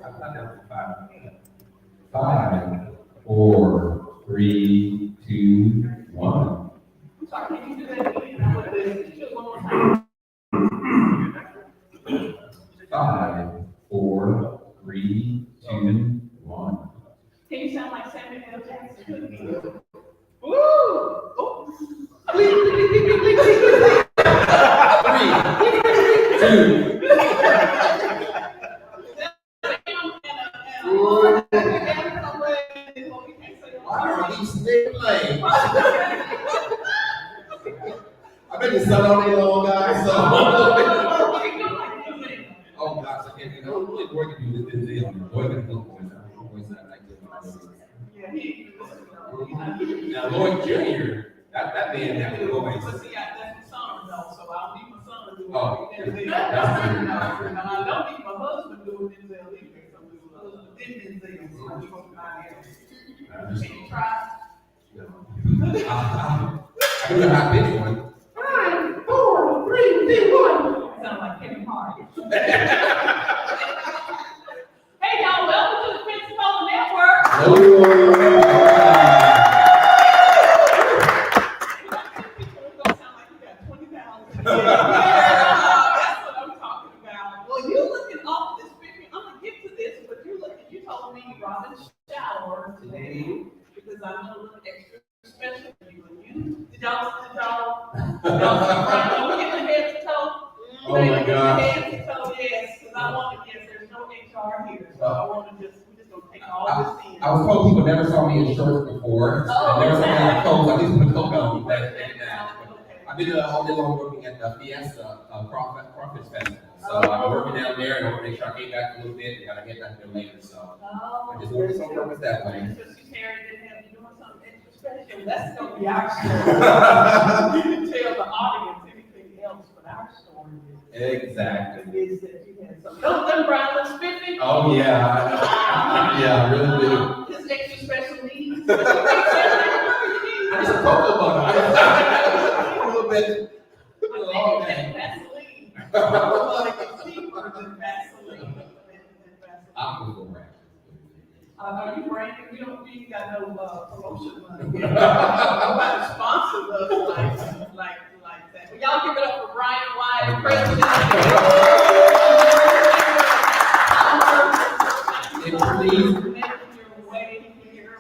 I'm not down for 5. 5, 4, 3, 2, 1. I'm sorry, can you do that again? I would do it one more time. 5, 4, 3, 2, 1. Can you sound like Samuel L. Jackson? Woo! Oh. 3, 2. Why are we still playing? I bet the sun on there long, guys. So. Oh gosh, I can't. I'm really working with this deal. Boy, can look for it. Always not like this. Now, Lloyd Jr. That man had to go away. But see, that's my son though, so I don't need my son to do it. Oh, And I don't need my husband to do it in there either. So my husband didn't in there, so I'm supposed to buy it. Can you try? I do a hot bitch one. 5, 4, 3, 2, 1. Sound like Kevin Hart. Hey y'all, welcome to the Pensacola Network. Oh. That's what I'm talking about. Well, you looking off this picture. I'm gonna get to this, but you told me Robin showered today because I'm a little extra special for you and you. Did y'all get the head to toe? Oh my gosh. Head to toe, yes, because I want to, yes, there's no HR here, so I want to we're just gonna take all this in. I was told people never saw me in shorts before. Oh, and never saw me in clothes. I used to put a coat on. Okay. I've been all day long working at the Fiesta Crawfish Festival. So I've been working down there and I want to make sure I came back a little bit and I get back there later. So I just worked some purpose that way. So Terry didn't have you doing something extra special. That's gonna be our story. You can tell the audience anything else, but our story Exactly. is that you had something. Don't them Brian spiffy. Oh yeah, yeah, I really do. His extra special needs. I just a cocoa butter. A little bit. Vaseline. Vaseline. Aquaphor. Are you branding? We ain't got no promotion money. Nobody sponsors us like that. But y'all give it up for Brian White, president.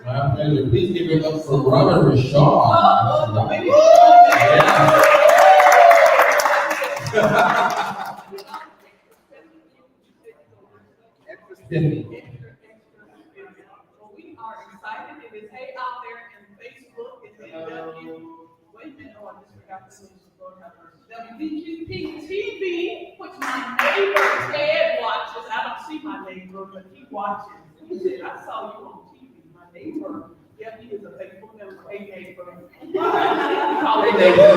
My pleasure. Please give it up for Robert Rashaw. Well, we are excited. It is out there in Facebook. It's in wait a minute. Oh, I just forgot to WVQP TV, which my neighbor Ted watches. I don't see my neighbor, but he watches. He said, I saw you on TV. My neighbor, yeah, he is a faithful member. Hey, neighbor. We call it neighbor.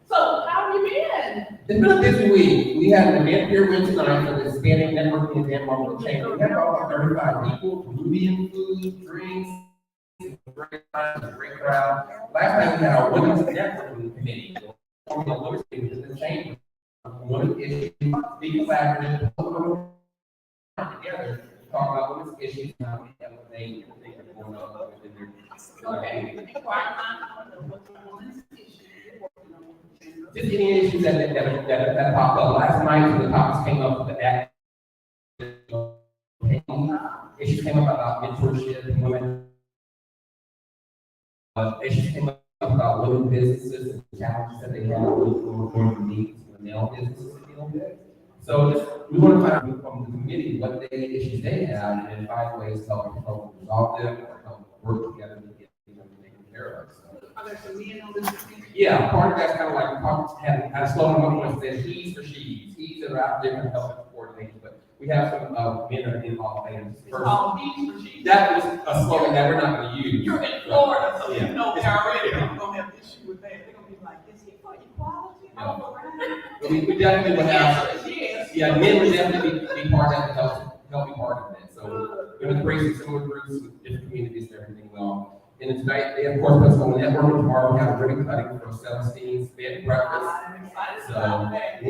So, how have you been? It's been a busy week. We had an event here Wednesday night for the Hispanic Networking and Marketing Chamber. We had about 35 people, Peruvian food, drinks, great time, great crowd. Last time we had our women's networking committee. Forming a women's committee in the chamber. Women's issues, be collaborative, together, talk about women's issues, and how we elevate the things that are going on within their Okay. Just any issues that popped up last night. The topics came up with the issues came up about mentorship and women. Issues came up about women businesses and the challenges that they have with needs for male businesses to deal with. So we want to find out from the committee what issues they have and then find ways to help resolve them or help work together to get them taken care of. Are there some men on this? Yeah, part of that's kind of like had a slogan one says he's for she's. He's that are out there and helping coordinate, but we have some men that are involved in first. Oh, he's for she's. That was a slogan that we're not going to use. You're in Florida, so Yeah. you know they're already going to have issue with that. They're going to be like, is he for equality? No. Right. We definitely would have. The answer is yes. Yeah, men would definitely be part of that to help be part of that. So we're going to bring some similar groups with different communities and everything well. And tonight, they of course, Pensacola Network. Tomorrow we have a ribbon cutting for Celestine's bed breakfast. I'm excited So, about that.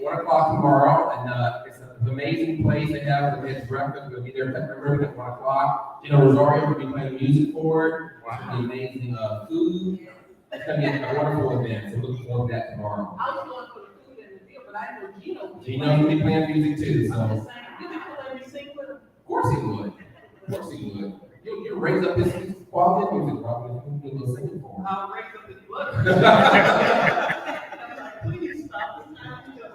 1 o'clock tomorrow, and it's an amazing place they have. It's breakfast. We'll be there at 1 o'clock. Rosario will be playing music for it. It's gonna be amazing food. It's gonna be a wonderful event. So looking forward to that tomorrow. I was going for the food and the deal, but I know Gino. Gino will be playing music too. So I'm of just saying, you think he'll let me sing with him? course he would. Of course he would. You'll raise up his quality of music, probably. You'll do a little singing for him. I'll raise up his blood. Please stop. It's time to go.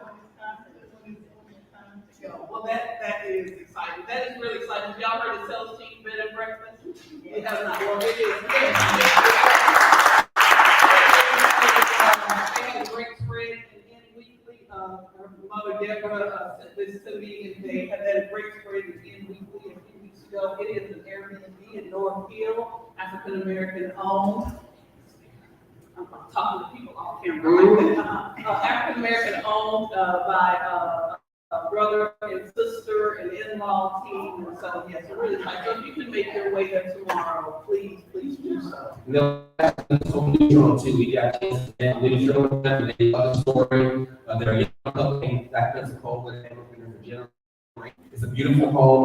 It's time to go. Well, that is exciting. That is really exciting. Y'all heard the sales team bed and breakfast? It has not. Well, it is. They had a great spread and weekly. Her mother Deborah sent this to me, and they had a great spread in weekly a few weeks ago. It is an Airbnb in North Hill, African American owned. I'm talking to people off camera. African American owned by a brother and sister and in-law team. And so, yes, it's really nice. So if you can make your way there tomorrow, please do so. No, so neutral too. We got kids and neutral, and they love the story. They're young couple in Pensacola, and Virginia. It's a beautiful home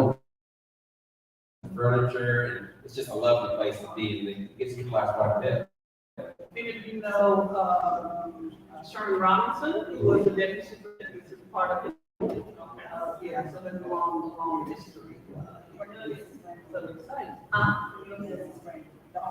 with furniture, and it's just a lovely place to be, and it gets utilized quite a bit. Many of you know Shirley Robinson, who was the deputy superintendent, this is part of it. Yeah, so there's a long history. So exciting. The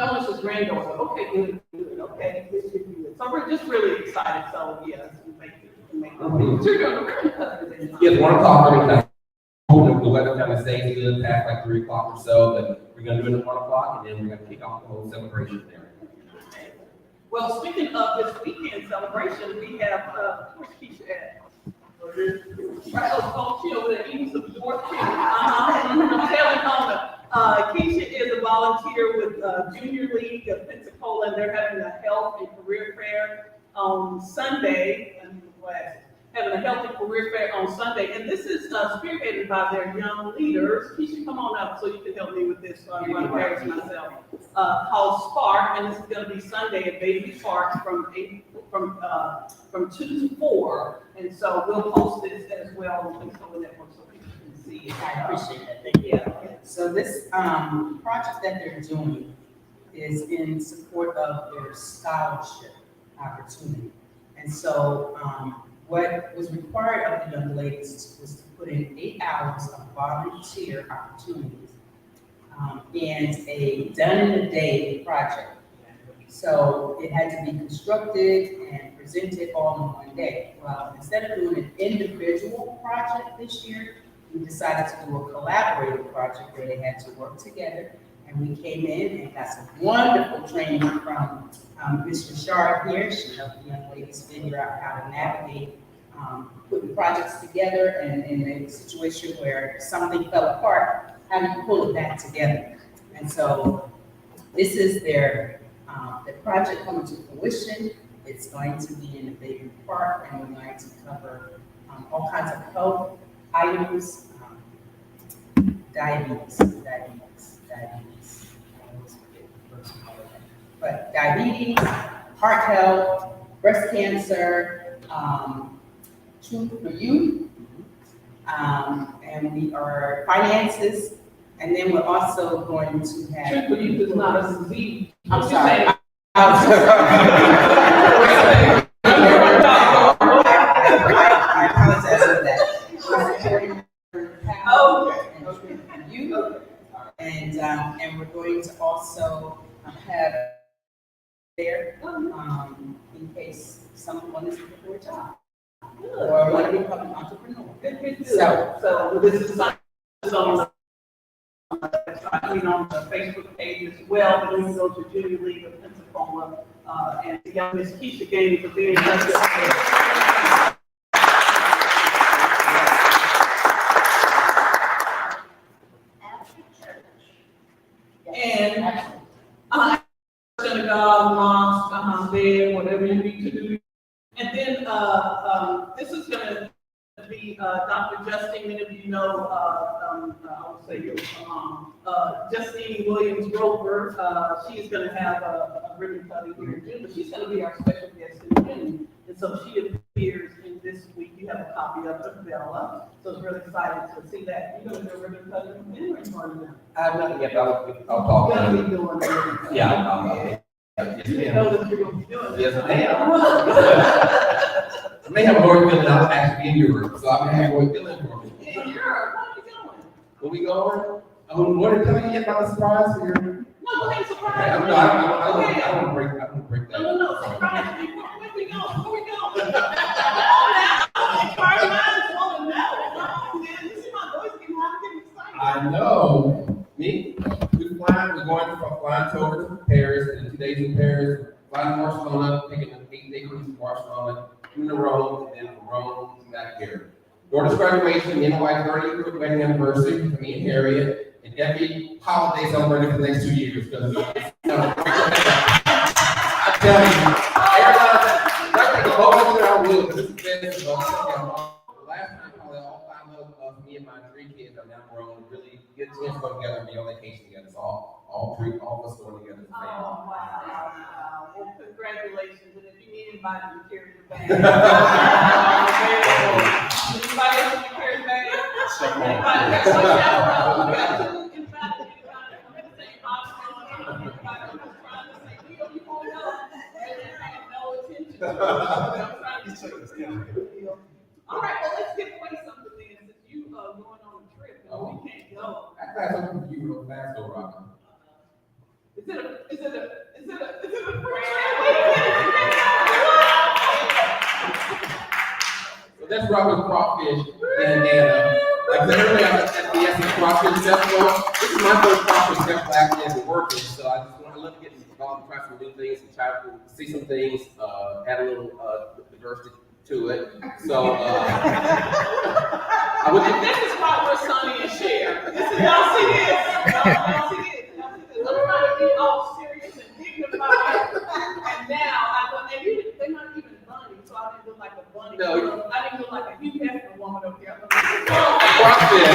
owner's granddaughter. Okay, good. Okay, good. So we're just really excited. So yes, make it. So you're doing really good. Yes, 1 o'clock, we're gonna, the weather kind of stays good past like 3 o'clock or so, but we're gonna do it at 1 o'clock, and then we're gonna kick off the whole celebration there. Well, speaking of this weekend celebration, we have, where's Keisha at? Right, oh, she over there eating some pork chicken. I'm telling Mona, Keisha is a volunteer with Junior League of Pensacola, and they're having a health and career fair on Sunday. Having a health and career fair on Sunday, and this is spearheaded by their young leaders. Keisha, come on up so you can help me with this, so I'm going to embarrass myself. Called Spark, and this is going to be Sunday at Baby Park from 2 to 4, and so we'll post this as well on the Pensacola Network so people can see it. I appreciate that, thank you. Yeah. So this project that they're doing is in support of their scholarship opportunity. And so what was required of the young ladies was to put in 8 hours of volunteer opportunities and a done-in-a-day project. So it had to be constructed and presented all in one day. Well, instead of doing an individual project this year, we decided to do a collaborative project where they had to work together. And we came in and got some wonderful training from Ms. Richard here. She helped the young ladies figure out how to navigate putting projects together, and in a situation where something fell apart, how do you pull it back together? And so this is their project coming to fruition. It's going to be in the Baby Park, and we're going to cover all kinds of health items, diabetes. But diabetes, heart health, breast cancer, Truth for You, and we are finances, and then we're also going to have. Truth for You is not a disease. I'm sorry. I apologize for that. And we're going to also have there in case someone is looking for a job or want to become an entrepreneur. So this is on the Facebook page as well, but we can go to Junior League of Pensacola, and Miss Keisha gave a very nice. And synagogue, mosque, there, whatever you need to do. And then this is gonna be Dr. Justine, many of you know, I would say your mom, Justine Williams Roper. She's going to have a ribbon cutting here in June, but she's going to be our special guest in June. And so she appears in this week. You have a copy of it, Bella. So it's really excited to see that. You're going to do a ribbon cutting in or now? I have nothing yet, but I'll talk You're to going you. to be doing it. Yeah, I'll You know that you're going to be doing it. Yes, ma'am. I may have more feeling I'll actually in Europe, so I may have more feeling for me. In Europe, what are you doing? Where we going? What are you telling you about a surprise for your? No, go ahead, surprise. I don't break that. No, surprise me. Where we go? Where we go? Part mine's going now. Man, you see my voice getting hot, getting excited. I know. Me? We're flying to Paris, and 2 days in Paris, flying to Barcelona, taking an 8-day cruise to Barcelona, to Rome, and then from Rome back here. Daughter's graduation, me and my wife's 30th wedding anniversary for me and Harriet, and every holiday celebrated for the next 2 years. Because I tell you, I think the moment that I will, this is best, but last time probably all 5 of me and my 3 kids are now grown, really get a chance to go together and be on vacation together. So all of us going together as a family. Oh, wow. Well, congratulations. And if you need anybody to carry your bag. Anybody else to carry your bag? Anybody else to carry all right, well, let's give away something then, since you going on a trip and we can't go. I thought something you real fast, though, Robin. Is it a So that's Robin's crawfish bandana. Like I said earlier, at the Essence Crawfish Festival. This is my first crawfish festival actually as a worker, so I love to get involved and try some new things and try to see some things, add a little diversity to it. So I would. This is why we're Sonny and Cher. This is y'all see this. Y'all see this. I'm trying to be all serious and dignified. And now I thought they're not even bunny, so I didn't look like a bunny. No. I didn't look like a Hugh Hefner woman up here. Crawfish.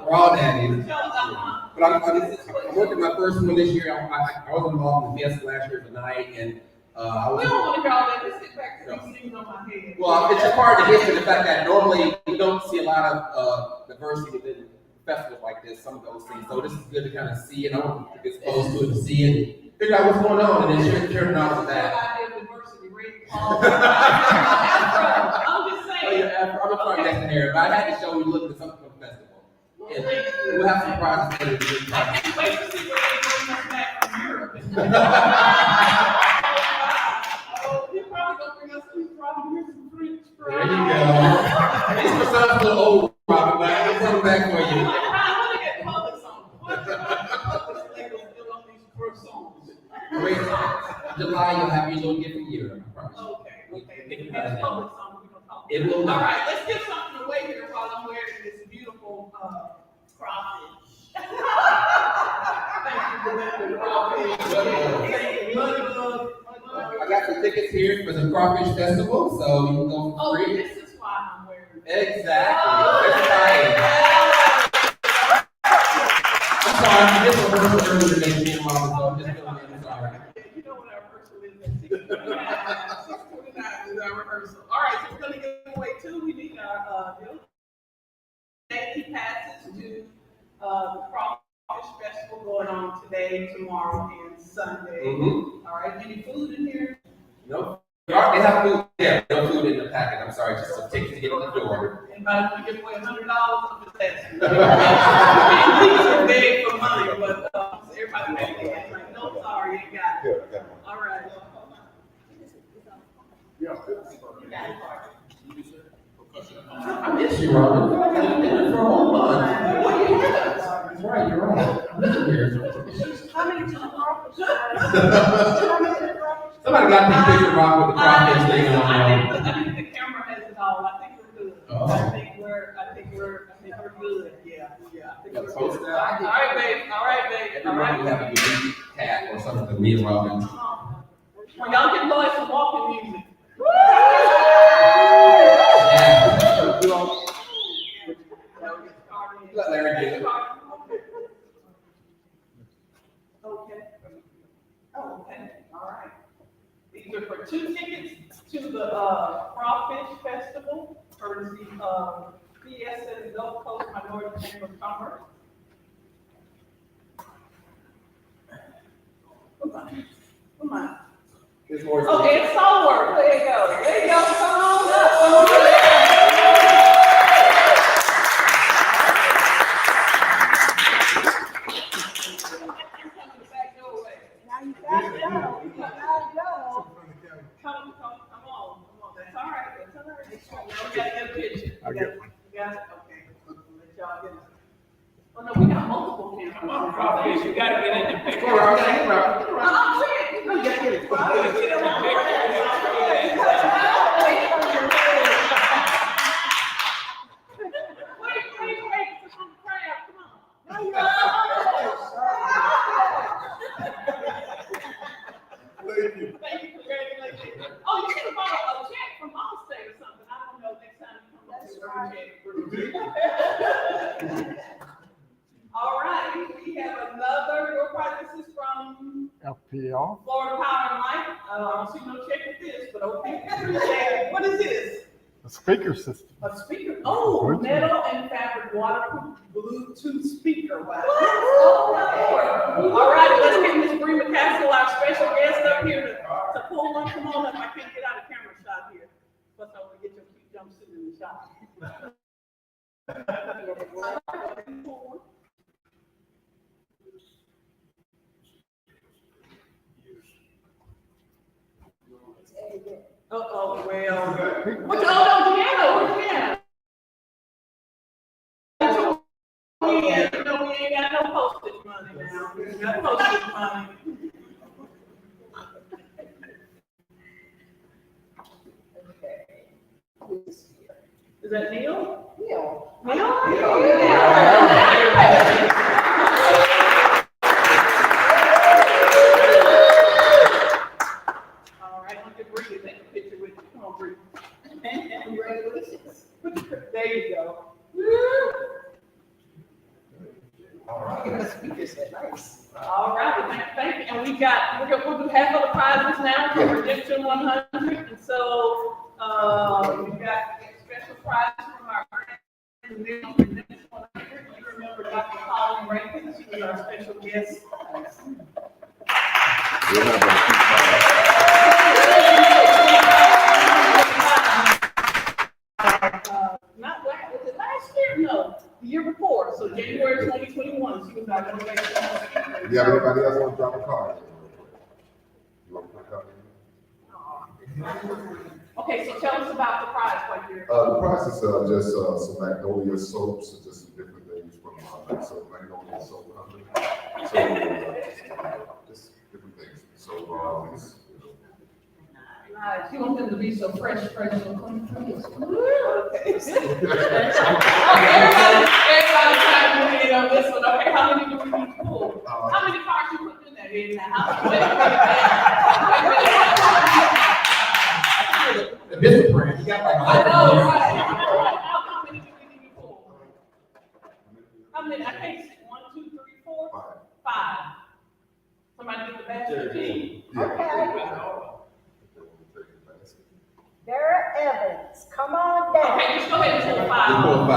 Raw daddy. But I'm working my first one this year. I was involved in guest last year tonight, and I was. We don't want to hear all that. Let's get back to these things on my head. Well, it's a part of the history, the fact that normally you don't see a lot of diversity within festivals like this, some of those things. So this is good to kind of see it. I want to get exposed to it, to see it, figure out what's going on, and then share the knowledge of that. I'm just Oh, saying. yeah, I'm gonna try next here, but I had to show you a little bit something from the festival. And we'll have some prizes later. I can't wait to see what they bring us back from Europe. Oh, you're probably gonna bring us some French fries. There you go. This one sounds a little old, Robin, but I'm coming back for you. What they get Publix on? What the Publix labels still on these croissants? Wait, July, you'll have your little gift of year, I promise. Okay. It's Publix on, we gonna talk. It will All not. right, let's give something away here while I'm wearing this beautiful crawfish. Thank you for that, the crawfish. I got some tickets here for the Crawfish Festival, so you can go for Oh, free. this is why I'm wearing this. Exactly. That's right. I'm sorry, I did the rehearsal earlier today, me and Mama, so I'm just filling in, I'm sorry. You know what our rehearsal is at 6:29. 6:29 is our rehearsal. All right, so we're gonna give away 2. We need our daily passes to the Crawfish Festival going on today, tomorrow, and Sunday. Mm-hmm. All right, any food in here? Nope. They have food, yeah, no food in the packet, I'm sorry, just a ticket to get in the door. Anybody want to give away $100? I'm just asking. These are big for money, but everybody paying it. Like, no, sorry, you ain't got it. Yeah, All right. I miss you, Robin. I haven't been here for a whole month. What are you doing? That's right, you're right. I'm here. Somebody got this picture of Robin with the crawfish thing on. I think the camera has it all. I think we're good. Oh. I think we're good. Yeah. I think Got we're a post good. out? All right, babe. All right. Everybody have a unique cat or something, me and Robin. Well, y'all can play some walking music. These are for 2 tickets to the Crawfish Festival, courtesy of PSN Gulf Coast Minority Chamber of Commerce. Come on. There's more. Okay, it's all work. There you go. There you go. Come on up. Come on up. Come on. That's all right. We gotta get a picture. You got it? Okay. Let y'all get it. Oh, no, we got multiple cameras. Crawfish, you gotta get in the picture. Come on, okay, come on. I'm saying, you gotta get it. You gotta get in the picture. Wait, it's on the crab, come on. Thank you, congratulations. Oh, you should have bought a check from Allstate or something, I don't know, next time you come up with a check. All right, we have another, this is from FPL. Florida Power and Light. I don't see no check with this, but okay. What is this? A speaker system. A speaker, oh, metal and fabric waterproof Bluetooth speaker, wow. All right, let's get Ms. Bree McCaskill, our special guest up here to pull one, come on up, I can't get out of camera shot here. Plus I want to get your cute jumpsuit in the shot. Uh-oh, well. What, oh, no, Deanna, where's Deanna? We ain't got no postage money now. We ain't got postage money. Okay. Is that Neil? Neil? Congratulations. There you go. All right. Nice. All right, thank you. And we'll do half of the prizes now for Redemption 100. And so we've got special prizes from our friends from Redemption 100. You remember Dr. Colin Rankin, she was our special guest. Not last, was it last year? No, the year before. So January 2021, she was our motivational speaker. Yeah, anybody else want to drop a card? You want to put a card in? Okay, so tell us about the prize right here. The price is just some Magnolia soaps and just some different things from Magnolia Soap Company. So just different things. So Nice. You want them to be so fresh, so clean. Okay. Everybody trying to get on this one. Okay, how many do we need to pull? How many cards you put in there? This is brand, you got like. I know, right? How many do we need to pull? How many? I can't see. 1, 2, 3, 4, 5. Somebody get the basket. Dara Evans, come on down. Okay, just go ahead and pull 5. Pull 5.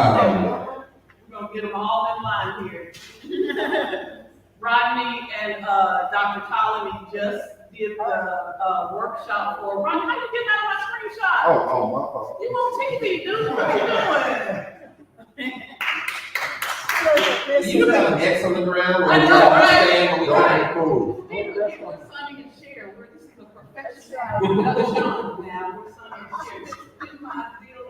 We're gonna get them all in line here. Rodney and Dr. Colony just did the workshop for Rodney. How you getting out of my screenshot? oh, my fault. You on TV, dude? What you doing? You have an X on the ground. I know, right? Right. Cool. We're Sonny and Cher. This is a professional another show now. We're Sonny and Cher. This is my deal.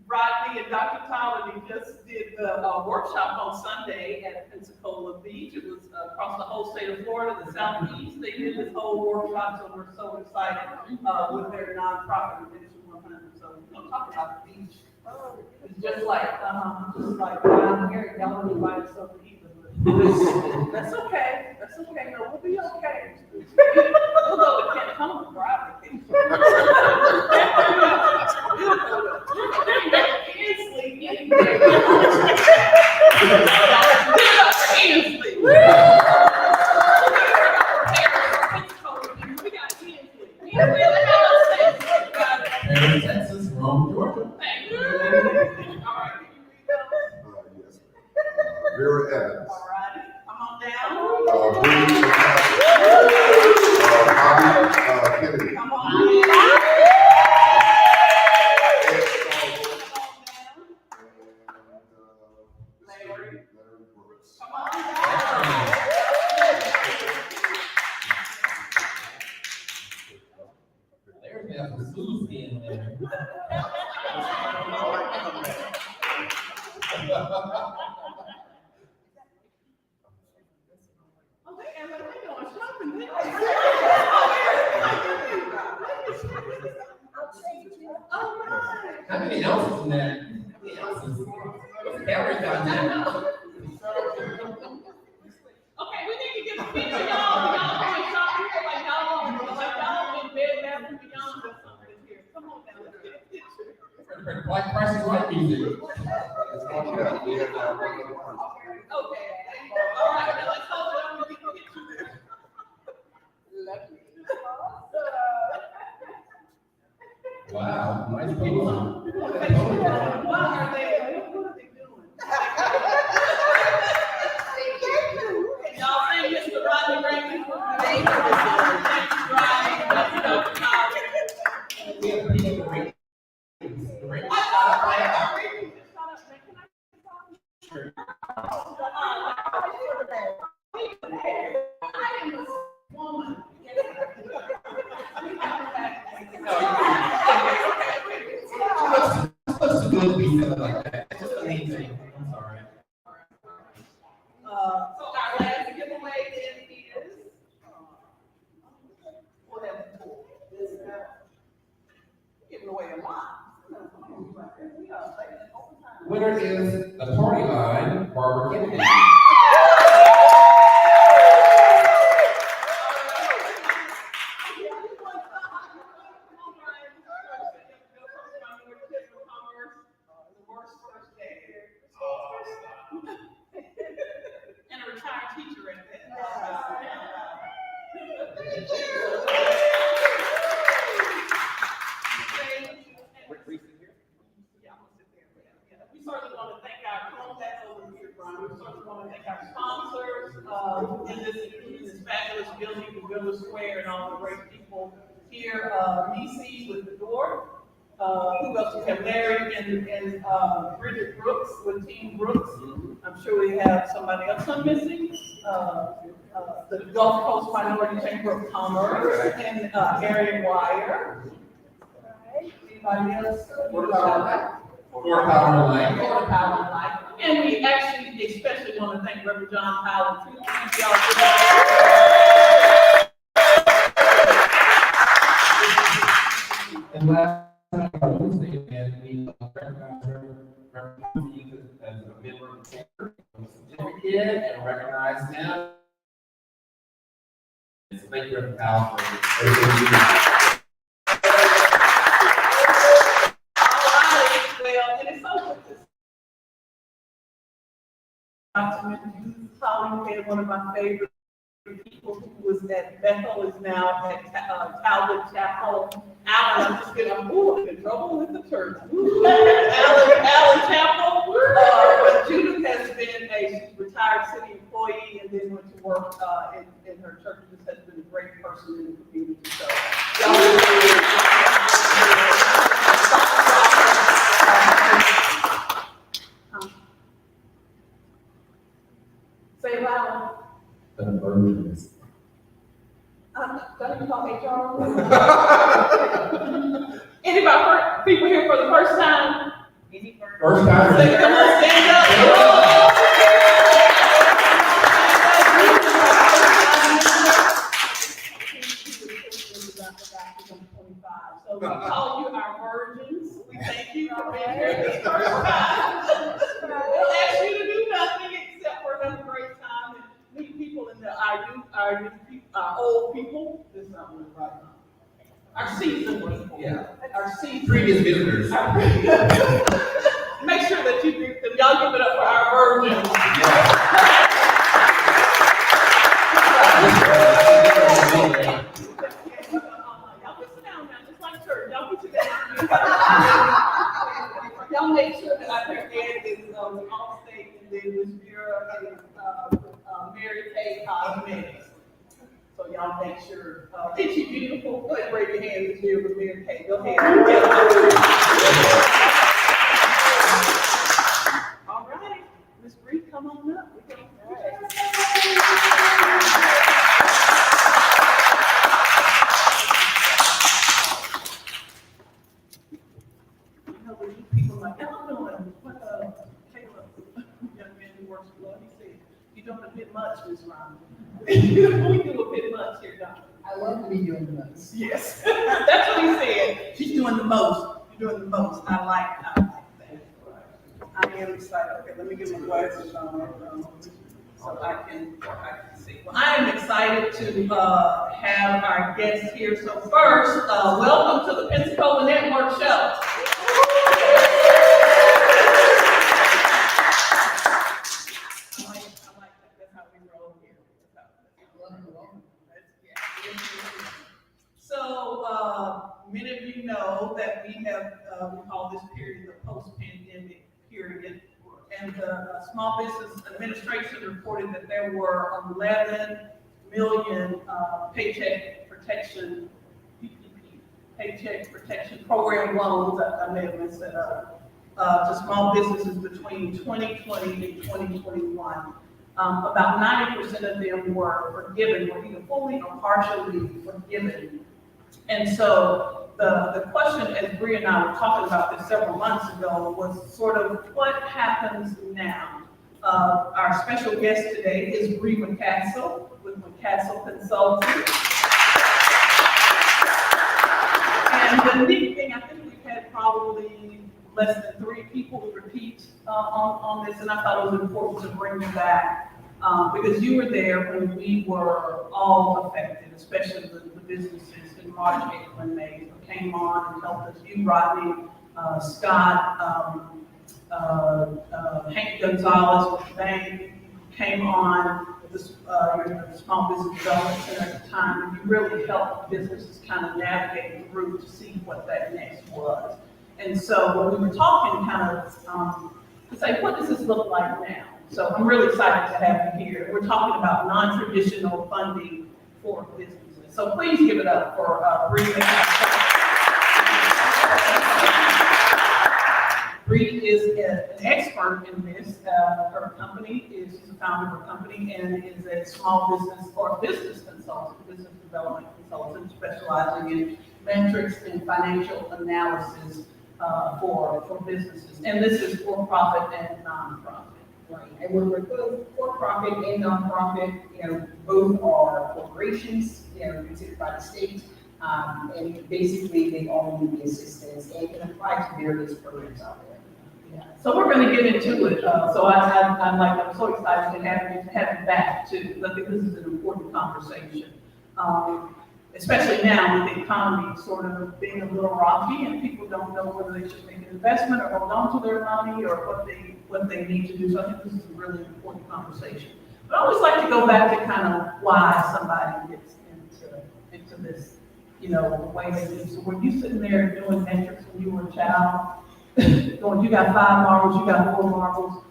Rodney and Dr. Colony just did the workshop on Sunday at Pensacola Beach. It was across the whole state of Florida, the Southeast. They did this whole workshop, so we're so excited with their nonprofit Redemption 100. So we're gonna talk about the beach. It's just like down here, y'all don't invite us over either. That's okay. No, we'll be okay. We'll go to Pensacola for our vacation. Kids sleep anyway. Vera Evans. All righty, come on down. Bree Kennedy. Come on down. Larry Brooks. Come on down. There's got some Susie in there. Oh, they going shopping. Oh, my. How many ounces in that? How many ounces? What's the calorie content? Okay, we need to get a picture, y'all. Y'all going shopping like y'all in Bed Bath & Beyond or something here. Come on down, let's get a picture. Like Price is Right music. It's one down. We have one other person. Okay, all right, now let's hold it on and get a picture. Wow, nice pose. What are they doing? Y'all see Mr. Rodney Raymond? Thank you, Rodney. We have people to rate. The rate. Sure. I am a woman. Let's do a piece of it like that. It's just amazing. I'm sorry. So our last giveaway then is, what have this giving away a lot. Winner is the party line, Barbara Kennedy. And a retired teacher at that. We certainly want to thank our contacts over here, Brian. We certainly want to thank our sponsors, in this fabulous building, the Village Square, and all the great people here. DC with the door. Who else? We have Larry and Bridget Brooks with Team Brooks. I'm sure we have somebody else I'm missing. The Gulf Coast Minority Chamber of Commerce and Harry Wire. Anybody else? Florida Power and Light. Florida Power and Light. And we actually especially want to thank Reverend John Powell too. Thank y'all for that. And last night, on Wednesday, and we recognized her as a member of the chamber, a certificate, and recognized them. So thank you, Reverend Powell, for everything you do. Well, it is so good to Holly had one of my favorite people who was at Bethel is now at Talbot Chapel. Alan, I'm just getting, I'm in trouble with the church. Alan Chapel. But Judith has been a retired city employee and then went to work in her church. Just has been a great person in the community. So, say it loud. The virgins. Don't you call HR? Anybody, people here for the first time? First time. Say, come on, stand up. So we call you our virgins. We thank you for being here this first time. We'll ask you to do nothing except for have a great time and meet people in our old people. This is not one right now. Our seasoned people. Yeah. Our seasoned. Previous visitors. Make sure that you greet them. Y'all give it up for our virgins. Y'all can sit down now, just like church. Y'all can sit down. Y'all make sure that I hear Ed is off stage and then Ms. Vera here Mary Kay Cosmetics. So y'all make sure, ain't she beautiful? Go ahead, raise your hands if you're with Mary Kay. Go ahead. All right, Ms. Bree, come on up. You know, when you people like, y'all doing what Caleb, young man who works for Love, he said, you're doing a bit much, Ms. Rhonda. We do a bit much here, Doctor. I love to be doing the most. Yes, that's what he said. She's doing the most. You're doing the most. I like that. I am excited. Okay, let me get my glasses on so I can see. Well, I am excited to have our guests here. So first, welcome to the Pensacola Network Show. I like that. That's how we roll here. So, many of you know that we have, we call this period the post-pandemic period. And the Small Business Administration reported that there were 11 million paycheck protection, PPP, paycheck protection program loans, I may have messed that up, to small businesses between 2020 and 2021. About 90% of them were forgiven, were either fully or partially forgiven. And so the question, as Bree and I were talking about this several months ago, was sort of what happens now. Our special guest today is Bree McCassell with McCassell Consulting. And the neat thing, I think we've had probably less than 3 people repeat on this, and I thought it was important to bring you back because you were there when we were all affected, especially the businesses in March, April, and May, who came on and helped us. You, Rodney, Scott, Hank Gonzalez with the bank came on with the Small Business Development Center at the time, and you really helped businesses kind of navigate through to see what that next was. And so when we were talking kind of to say, what does this look like now? So I'm really excited to have you here. We're talking about non-traditional funding for businesses. So please give it up for Bree. Bree is an expert in this. Her company is, she's the founder of her company and is a small business or business consultant, business development consultant, specializing in metrics and financial analysis for businesses. And this is for-profit and non-profit. Right, and we're both for-profit and nonprofit, both are corporations, considered by the state, and basically they all need the assistance and can apply to various programs out there. Yeah. So we're going to get into it. So I'm so excited to have you back too. I think this is an important conversation, especially now with the economy sort of being a little rocky and people don't know whether they should make an investment or hold on to their money or what they need to do. So I think this is a really important conversation. But I always like to go back to kind of why somebody gets into this, the way they do. So were you sitting there doing metrics when you were a child? Going, you got 5 marbles, you got 4 marbles.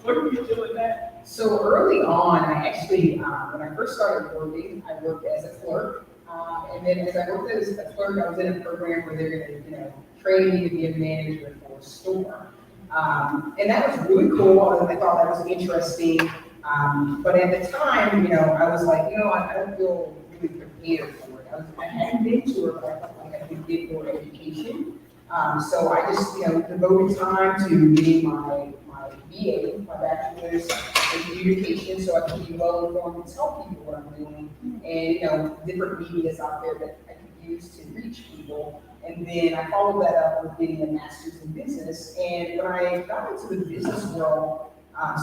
Were you doing that? So early on, I actually, when I first started working, I worked as a clerk. And then as I worked as a clerk, I was in a program where they're going to, train me to be a manager for a store. And that was really cool. I thought that was interesting. But at the time, I was like, I don't feel really prepared for it. I hadn't been to it, but I felt like I could get more education. So I just, devoted time to getting my BA, my bachelor's in communication, so I could be well informed and tell people what I'm doing, and different medias out there that I could use to reach people. And then I followed that up with getting a master's in business. And when I got into the business world,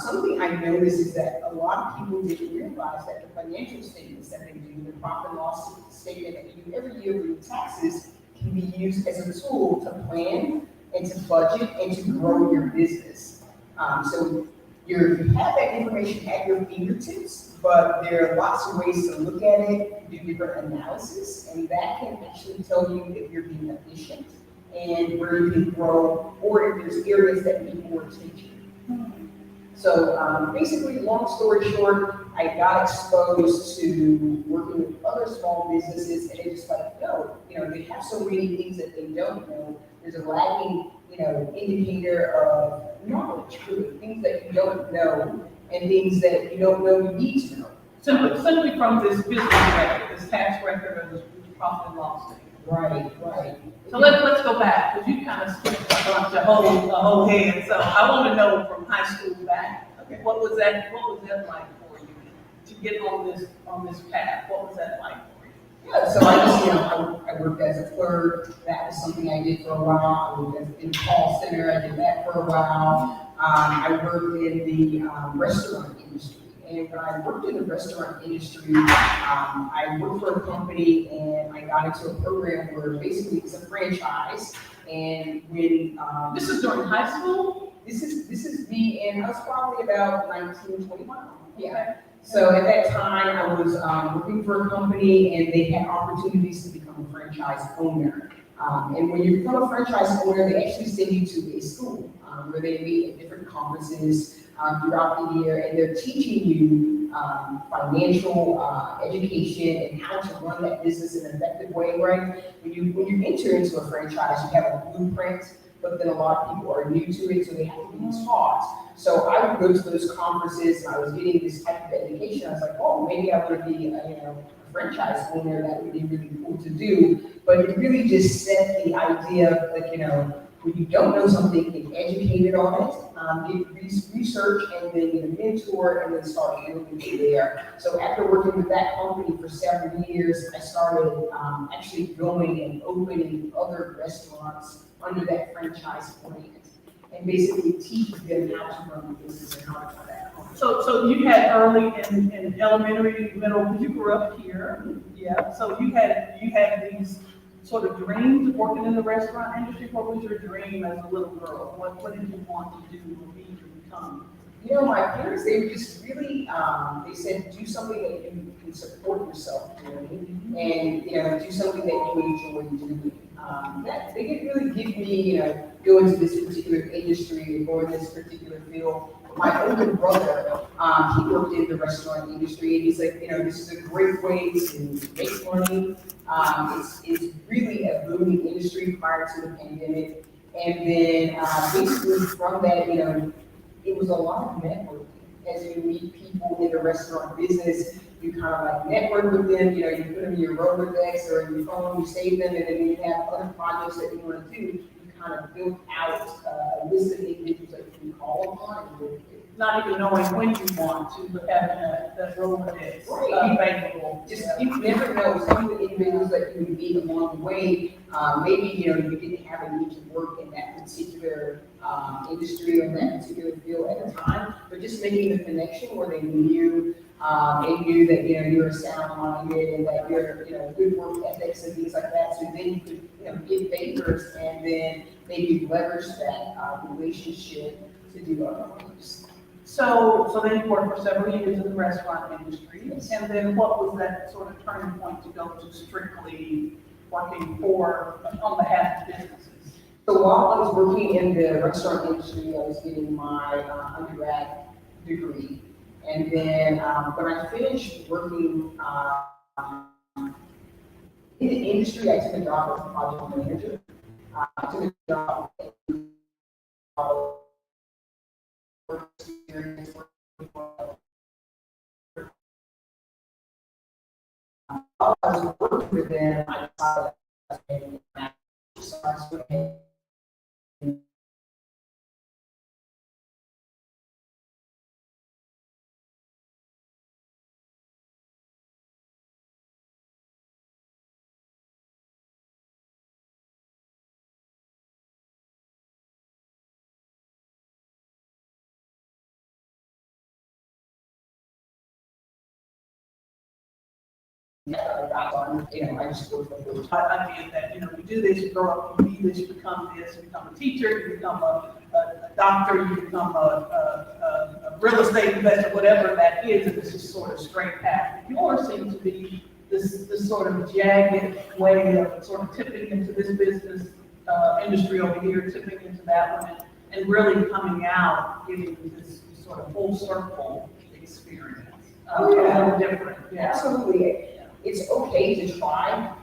something I noticed is that a lot of people didn't realize that the financial statements that they do, the profit and loss statement that you do every year with your taxes, can be used as a tool to plan and to budget and to grow your business. So you have that information at your fingertips, but there are lots of ways to look at it, do different analysis, and that can actually tell you if you're being efficient and where you can grow, or if there's areas that need more attention. So basically, long story short, I got exposed to working with other small businesses, and it's just like, no, they have so many things that they don't know. There's a lagging, indicator of knowledge, really, things that you don't know, and things that you don't know you need to know. Simply from this business record, this tax record, or this profit and loss statement. Right. So let's go back, because you kind of skipped the whole head. So I want to know from high school back, what was that like for you to get on this path? What was that like for you? Yeah, so I just, I worked as a clerk. That was something I did for a while. I worked in the call center. I did that for a while. I worked in the restaurant industry. And when I worked in the restaurant industry, I worked for a company and I got into a program where basically it's a franchise. And when This is during high school? this is me, and I was probably about 19, 21. Yeah. So at that time, I was working for a company, and they had opportunities to become a franchise owner. And when you become a franchise owner, they actually send you to a school where they meet at different conferences throughout the year, and they're teaching you financial education and how to run that business in an effective way. Right? When you enter into a franchise, you have a blueprint, but then a lot of people are new to it, so they have to be taught. So I would go to those conferences, and I was getting this type of education. I was like, oh, maybe I want to be a franchise owner. That would be really cool to do. But it really just set the idea of, like, when you don't know something, get educated on it, get research, and then get a mentor, and then start building from there. So after working with that company for several years, I started actually going and opening other restaurants under that franchise brand, and basically teaching them how to run the business and how to run that. So you had early in elementary, middle, because you grew up here, yeah. So you had these sort of dreams of working in the restaurant industry. What was your dream as a little girl? What did you want to do or be to become? My parents, they were just really, they said, do something that you can support yourself doing, and, do something that you enjoy doing. That they didn't really give me, go into this particular industry or go in this particular field. My older brother, he worked in the restaurant industry, and he's like, this is a great way to make money. It's really a booming industry prior to the pandemic. And then basically from that, it was a lot of networking. As you meet people in the restaurant business, you kind of like network with them, you put them in your Rolodex or in your phone, you save them, and then when you have other projects that you want to do, you kind of build out a list of individuals that you can call upon and work with. Not even knowing when you want to, but having that Rolodex available. Just, you never know, some of the individuals that you would meet along the way, maybe, you didn't have a need to work in that particular industry or that particular field at the time, but just making the connection where they knew that, you're a sound-minded and that you're, good work ethics and things like that. So then you could, give favors and then maybe leverage that relationship to do other things. So then you worked for several years in the restaurant industry, and then what was that sort of turning point to go to strictly working on behalf of businesses? So while I was working in the restaurant industry, I was getting my undergrad degree. And then when I finished working in the industry, I took a job as a project manager. I took a job experience while I was working with them, I decided I just worked with them. I get that, you do this, you grow up, you be this, you become this, you become a teacher, you become a doctor, you become a real estate investor, whatever that is, and it's just sort of straight path. Yours seems to be this sort of jagged way of sort of tipping into this business industry over here, tipping into that one, and really coming out, getting this sort of full circle experience. Oh, yeah. A little different, yeah. Absolutely. It's okay to try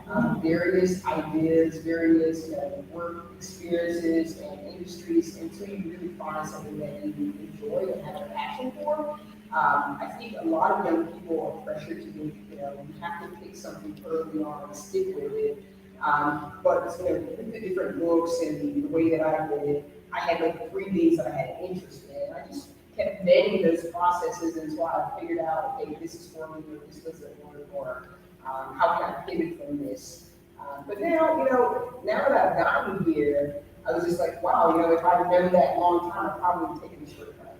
various ideas, various work experiences and industries until you really find something that you enjoy and have a passion for. I think a lot of young people are pressured to do, you have to pick something early on and stick with it. But with the different books and the way that I did it, I had like 3 days that I had interest in. I just kept vetting those processes until I figured out, okay, this is for me, or this doesn't work, or how can I pivot from this? But now, now that I've gotten here, I was just like, wow, if I'd known that a long time, I probably would have taken a shortcut.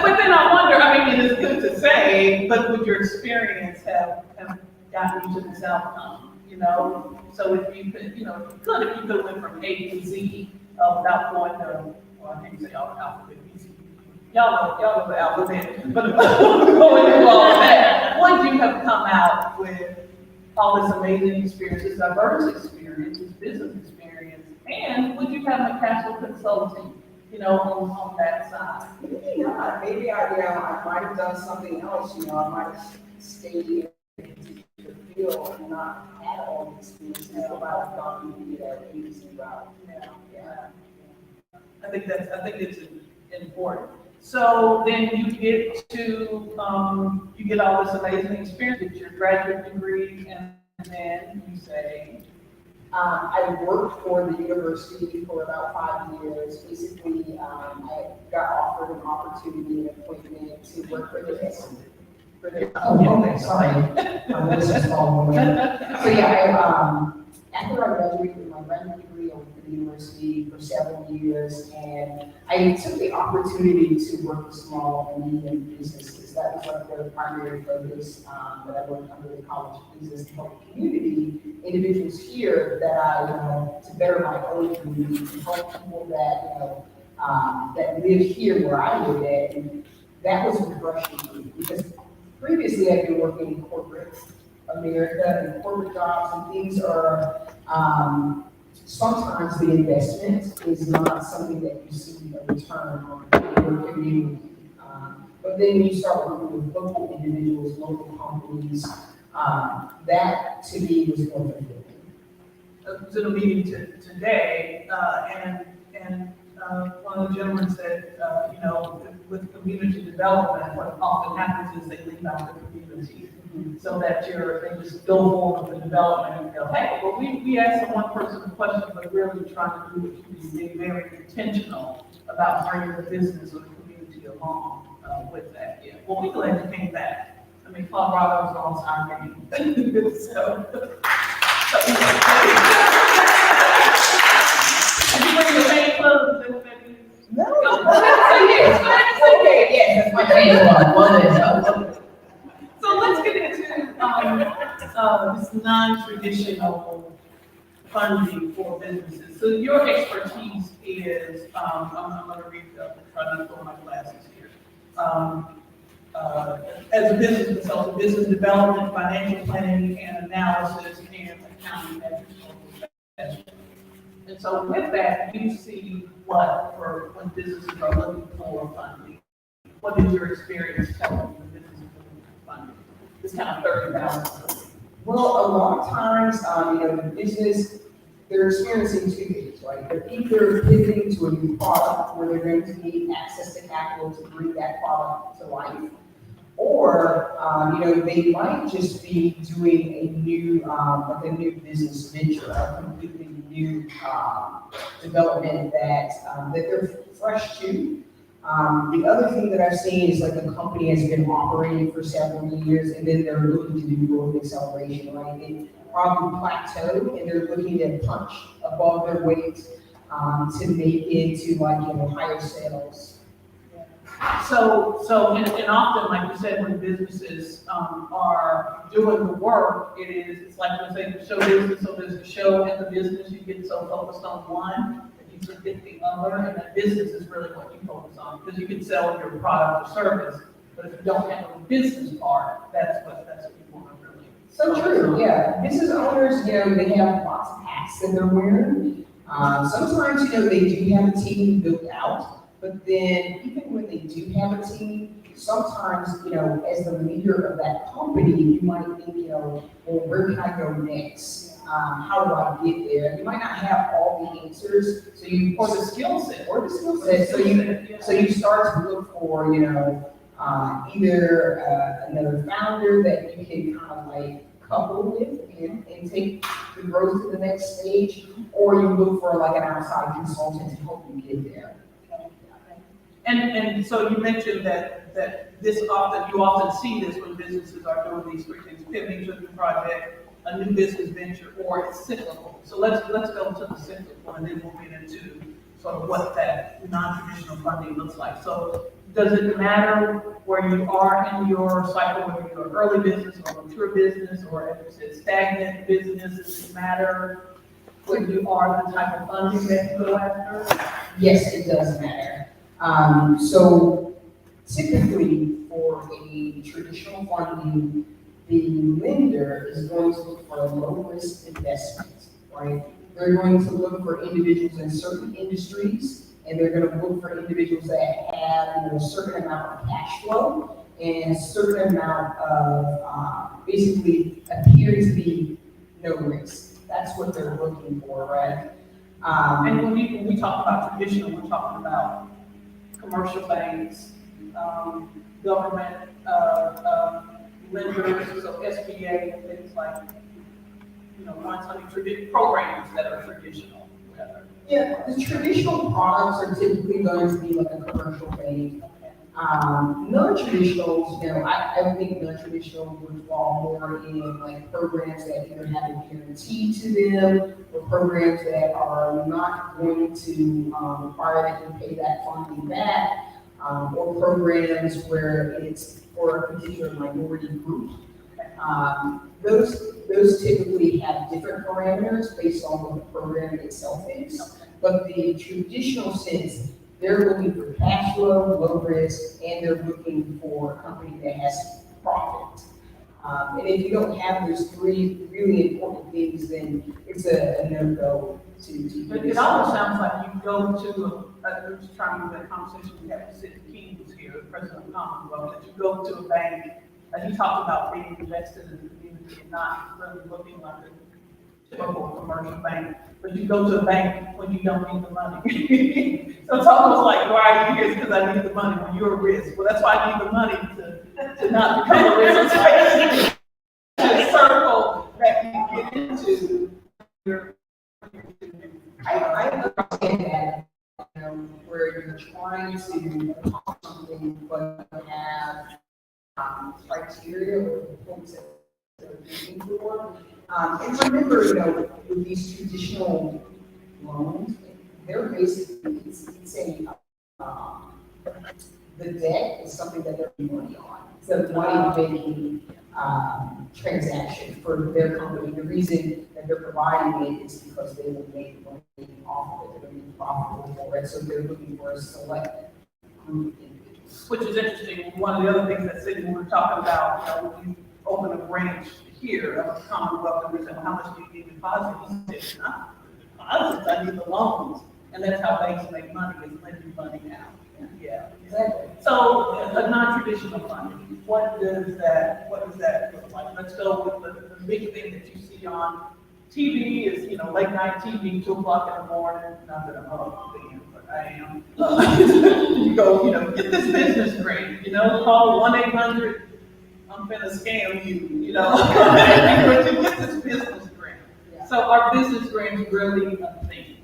But then I wonder, I mean, it is good to say, but would your experience have gotten you to this outcome? So if you could, if you could have went from A to Z without going to, well, I can't say alphabet, y'all know the alphabet, but going through all of that, would you have come out with all this amazing experience, this diverse experience, this business experience, and would you have a casual consulting, on that side? Maybe not. Maybe I might have done something else. I might have stayed in a particular field and not had all the experiences that I have gone through the agency route. Yeah. I think it's important. So then you get to, you get all this amazing experience with your graduate degree, and then you say, I worked for the university for about 5 years. Basically, I got offered an opportunity, an appointment to work for the Oh, okay, sorry. This is following. So yeah, after I graduated with my graduate degree, I went to the university for several years, and I took the opportunity to work with small and medium businesses. That was like the primary focus that I worked under the College of Business and Public Community. Individuals here that I, to better my own community, to help people that, that live here where I live at, and that was refreshing for me because previously I've been working in corporate America and corporate jobs, and things are, sometimes the investment is not something that you see a return on your community. But then when you start working with local individuals, local companies, that to me was more fulfilling. I was in a meeting today, and one of the gentlemen said, with community development, what often happens is they leave out the community. So that they just go forward with the development and go, hey, well, we asked the one person a question, but really trying to do what you do, being very intentional about bringing the business or the community along with that. Yeah. Well, we're glad you came back. I mean, Colorado's on our game. So. Did you bring your main clothes? No. Okay, yes, that's my favorite one. So let's get into this non-traditional funding for businesses. So your expertise is, I'm going to read try not to throw my glasses here. As a business consultant, business development, financial planning and analysis, and accounting management. And so with that, you see what for when businesses are looking for funding. What is your experience telling you when businesses are looking for funding? This kind of 30,000. Well, a lot of times, the business, they're experiencing two things, right? They're either pivoting to a new product where they're going to need access to capital to bring that product to life, or, they might just be doing a new, like a new business venture, a completely new development that they're fresh to. The other thing that I've seen is like the company has been operating for several years and then they're looking to do growth acceleration, right? They probably plateau and they're looking to punch above their weight to make it to higher sales. So and often, like you said, when businesses are doing the work, it's like when they say the show business, so there's the show and the business, you get so focused on one, that you forget the other, and that business is really what you focus on, because you can sell your product or service, but if you don't have a business part, that's what you want to really. So true, yeah. Business owners, they have lots of hats that they're wearing. Sometimes, they do have a team built out. But then even when they do have a team, sometimes, as the leader of that company, you might think, well, where can I go next? How do I get there? You might not have all the answers, so you, Or the skill set. so you start to look for, either another founder that you can kind of like couple with and take the growth to the next stage, or you look for like an outside consultant to help you get there. And so you mentioned that you often see this when businesses are doing these three things: pivoting to a new project, a new business venture, or it's cyclical. So let's go to the cyclical, and then we'll get into sort of what that non-traditional funding looks like. So does it matter where you are in your cycle, whether you're an early business or mature business, or as you said, stagnant business? Does it matter when you are the type of funding that you go after? Yes, it does matter. So typically for a traditional funding, the lender is going to look for a low-risk investment, right? They're going to look for individuals in certain industries, and they're going to look for individuals that have, a certain amount of cash flow and a certain amount of, basically appear to be no risk. That's what they're looking for, right? And when we talk about traditional, we're talking about commercial banks, government, lenders, so SBA, and things like, programs that are traditional, rather. Yeah, the traditional products are typically going to be like a commercial bank. Non-traditionals, I think non-traditional would fall more in like programs that either have a guarantee to them, or programs that are not going to require that you pay that funding back, or programs where it's for a particular minority group. Those typically have different parameters based on what the program itself is. But the traditional sense, they're looking for cash flow, low risk, and they're looking for a company that has profit. And if you don't have those three really important things, then it's a no-go to. But it almost sounds like you go to, I'm just trying to have a conversation we had with Sid King, who's here, the president of Commonwealth, that you go to a bank, he talked about being invested in the community and not really looking like a typical commercial bank, but you go to a bank when you don't need the money. So it's almost like, why are you here? Because I need the money when you're a risk. Well, that's why I need the money to not become a risk. It's basically a circle that you get into. I understand that, where you're trying to talk something, but you have criteria or points that they're looking for. And remember, with these traditional loans, they're basically, it's the debt is something that they're making money on. It's a money-making transaction for their company. The reason that they're providing it is because they will make money off of it. They're going to be profitable for it. So they're looking for a select group of individuals. Which is interesting. One of the other things that Sidney, we were talking about, when you open a branch here of a Commonwealth, and we said, well, how much do you need deposits? He said, not deposits, I need the loans. And that's how banks make money, is lending money out. Yeah, Exactly. So a non-traditional funding, what does that look like? Let's go with the big thing that you see on TV is, late night TV, 2:00 in the morning, not that I'm up then, but I am. You go, get this business grant, call 1-800, I'm gonna scam you, but you get this business grant. So our business grants really a thing.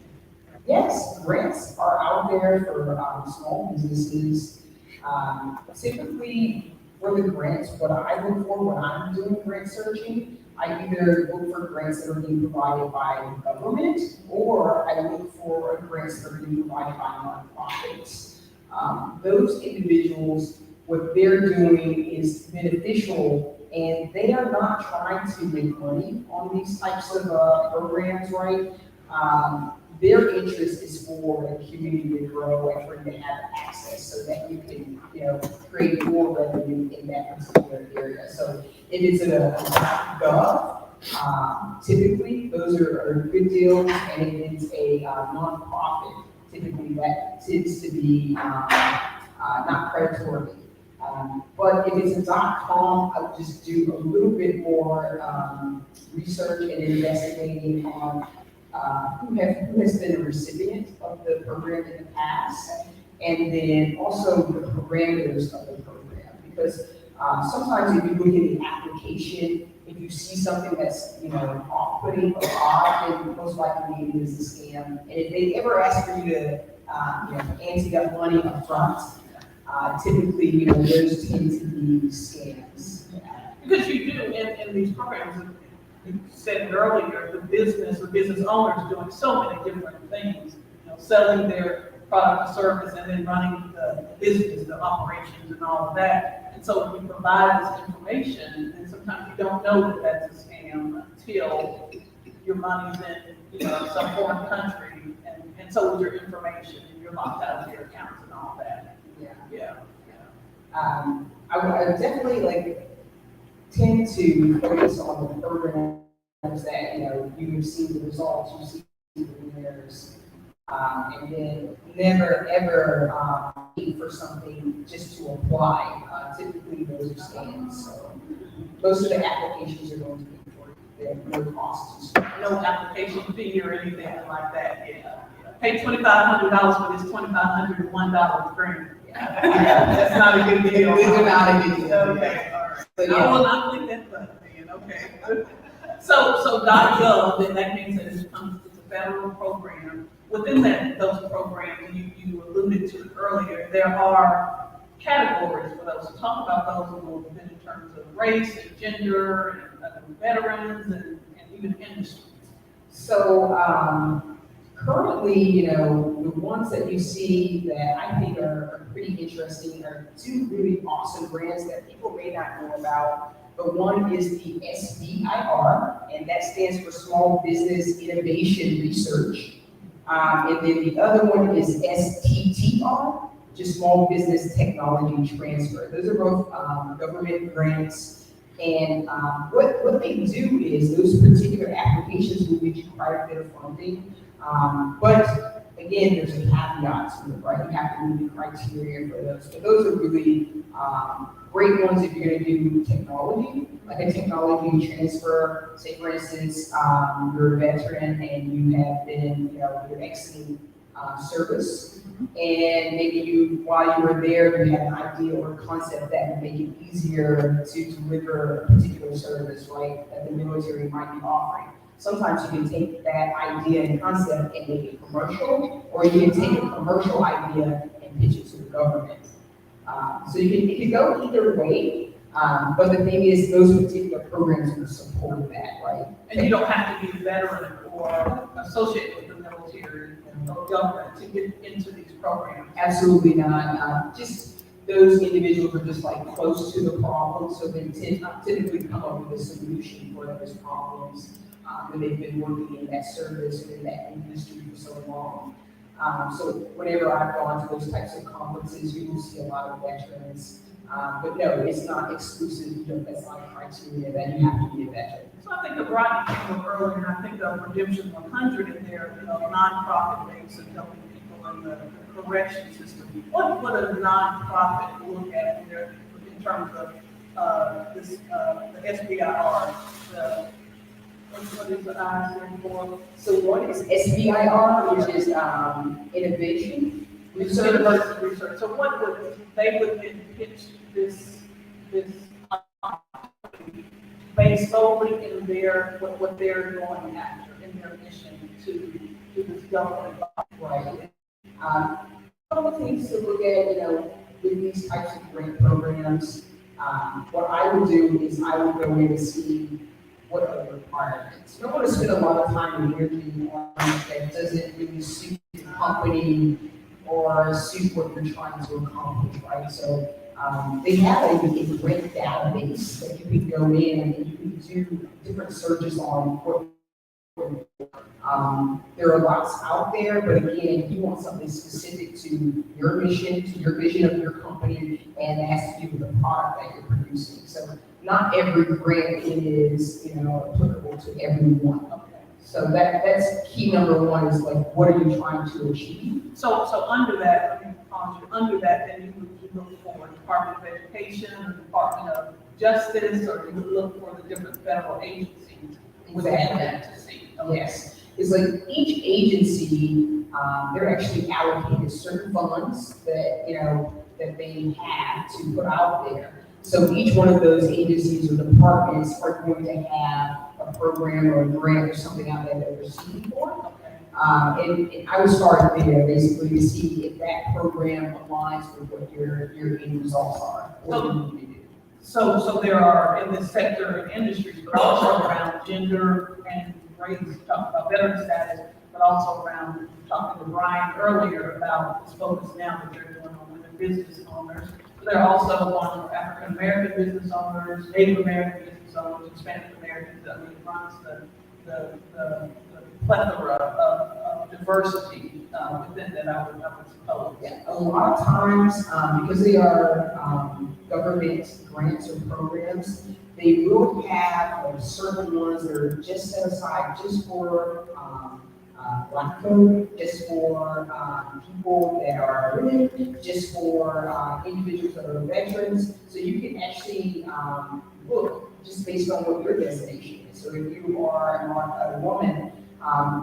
Yes, grants are out there for small businesses. Typically, for the grants, what I look for when I'm doing grant searching, I either look for grants that are being provided by the government, or I look for grants that are being provided by nonprofits. Those individuals, what they're doing is beneficial, and they are not trying to make money on these types of programs, right? Their interest is for the community to grow and for them to have access so that you can, create more revenue in that particular area. So if it's a gov, typically those are good deals, and if it's a nonprofit, typically that tends to be not predatory. But if it's a .com, I would just do a little bit more research and investigating on who has been a recipient of the program in the past, and then also the parameters of the program. Because sometimes if you look at the application, if you see something that's, off-putting or odd, then most likely it is a scam. And if they ever ask for you to, ante up money up front, typically, those tend to be scams. Because you do, in these programs, you said it earlier, the business or business owners doing so many different things, selling their product or service and then running the business, the operations and all of that. And so if you provide this information, and sometimes you don't know that that's a scam until your money's in, some foreign country, and so is your information, and you're locked out of your accounts and all that. Yeah. Yeah. I would definitely tend to focus on the programs that, you have seen the results, you see the winners, and then never ever wait for something just to apply. Typically those are scams, so most of the applications are going to be for no cost. No application fee or anything like that, yeah. Pay $2,500 for this $2,501 grant. That's not a good deal. It's not a good deal. Okay, all right. But I will not click that button then, okay. So .gov, then that means that it's a federal program. Within those programs, you alluded to it earlier, there are categories for those. So talk about those a little bit in terms of race and gender and veterans and even industry. So, currently, the ones that you see that I think are pretty interesting are two really awesome brands that people may not know about. But one is the SBIR, and that stands for Small Business Innovation Research. And then the other one is STTR, which is Small Business Technology Transfer. Those are both government grants. And what they do is those particular applications will get you quite a bit of funding. But again, there's a caveat to it, right? You have to meet the criteria for those. But those are really great ones if you're going to do technology, like a technology transfer. Say, for instance, you're a veteran and you have been, you're exiting service, and maybe while you were there, you had an idea or a concept that would make it easier to deliver a particular service, right, that the military might be offering. Sometimes you can take that idea and concept and make it commercial, or you can take a commercial idea and pitch it to the government. So it can go either way, but the thing is, those particular programs will support that, right? And you don't have to be a veteran or associated with the military or government to get into these programs. Absolutely not. Just those individuals are just close to the problem, so they typically come up with a solution for those problems when they've been working in that service or in that industry for so long. So whenever I've gone to those types of conferences, you will see a lot of veterans. But no, it's not exclusive. That's not a criteria that you have to be a veteran. So I think of Rodney came up earlier, and I think of Redemption 100 in their, nonprofit base and helping people in the correction system. What would a nonprofit look at in terms of the SBIR? What is the I stand for? So one is SBIR, which is innovation research. University research. So what would they pitch this based solely in what they're going after in their mission to this government? Right. One of the things to look at, with these types of grant programs, what I would do is I would go in and see what are the requirements. You don't want to spend a lot of time and energy on that doesn't really suit the company or suit what you're trying to accomplish, right? So they have a grant database that you can go in and you can do different searches on what there are lots out there, but again, if you want something specific to your mission, to your vision of your company, and it has to do with the product that you're producing. So not every grant is, applicable to everyone. Okay. So that's key number one is like, what are you trying to achieve? So under that, let me pause you, under that, then you look for Department of Education, or Department of Justice, or you would look for the different federal agencies within that to see. Okay. Yes, it's like each agency, they're actually allocated certain funds that, that they have to put out there. So each one of those agencies or departments are going to have a program or a grant or something out there that they're seeking for. And I would start there basically to see if that program aligns with what your end results are. What you need to do. So there are in this sector and industries, but also around gender and race, talking about veteran status, but also around, talking to Brian earlier about this focus now that they're doing on women business owners. So there are also on African American business owners, Native American business owners, Hispanic Americans. I mean, it runs the plethora of diversity within that I would suppose. Yeah, a lot of times, because they are government grants or programs, they will have certain ones that are just set aside just for Black folk, just for people that are women, just for individuals that are veterans. So you can actually look just based on what your destination is. So if you are a woman,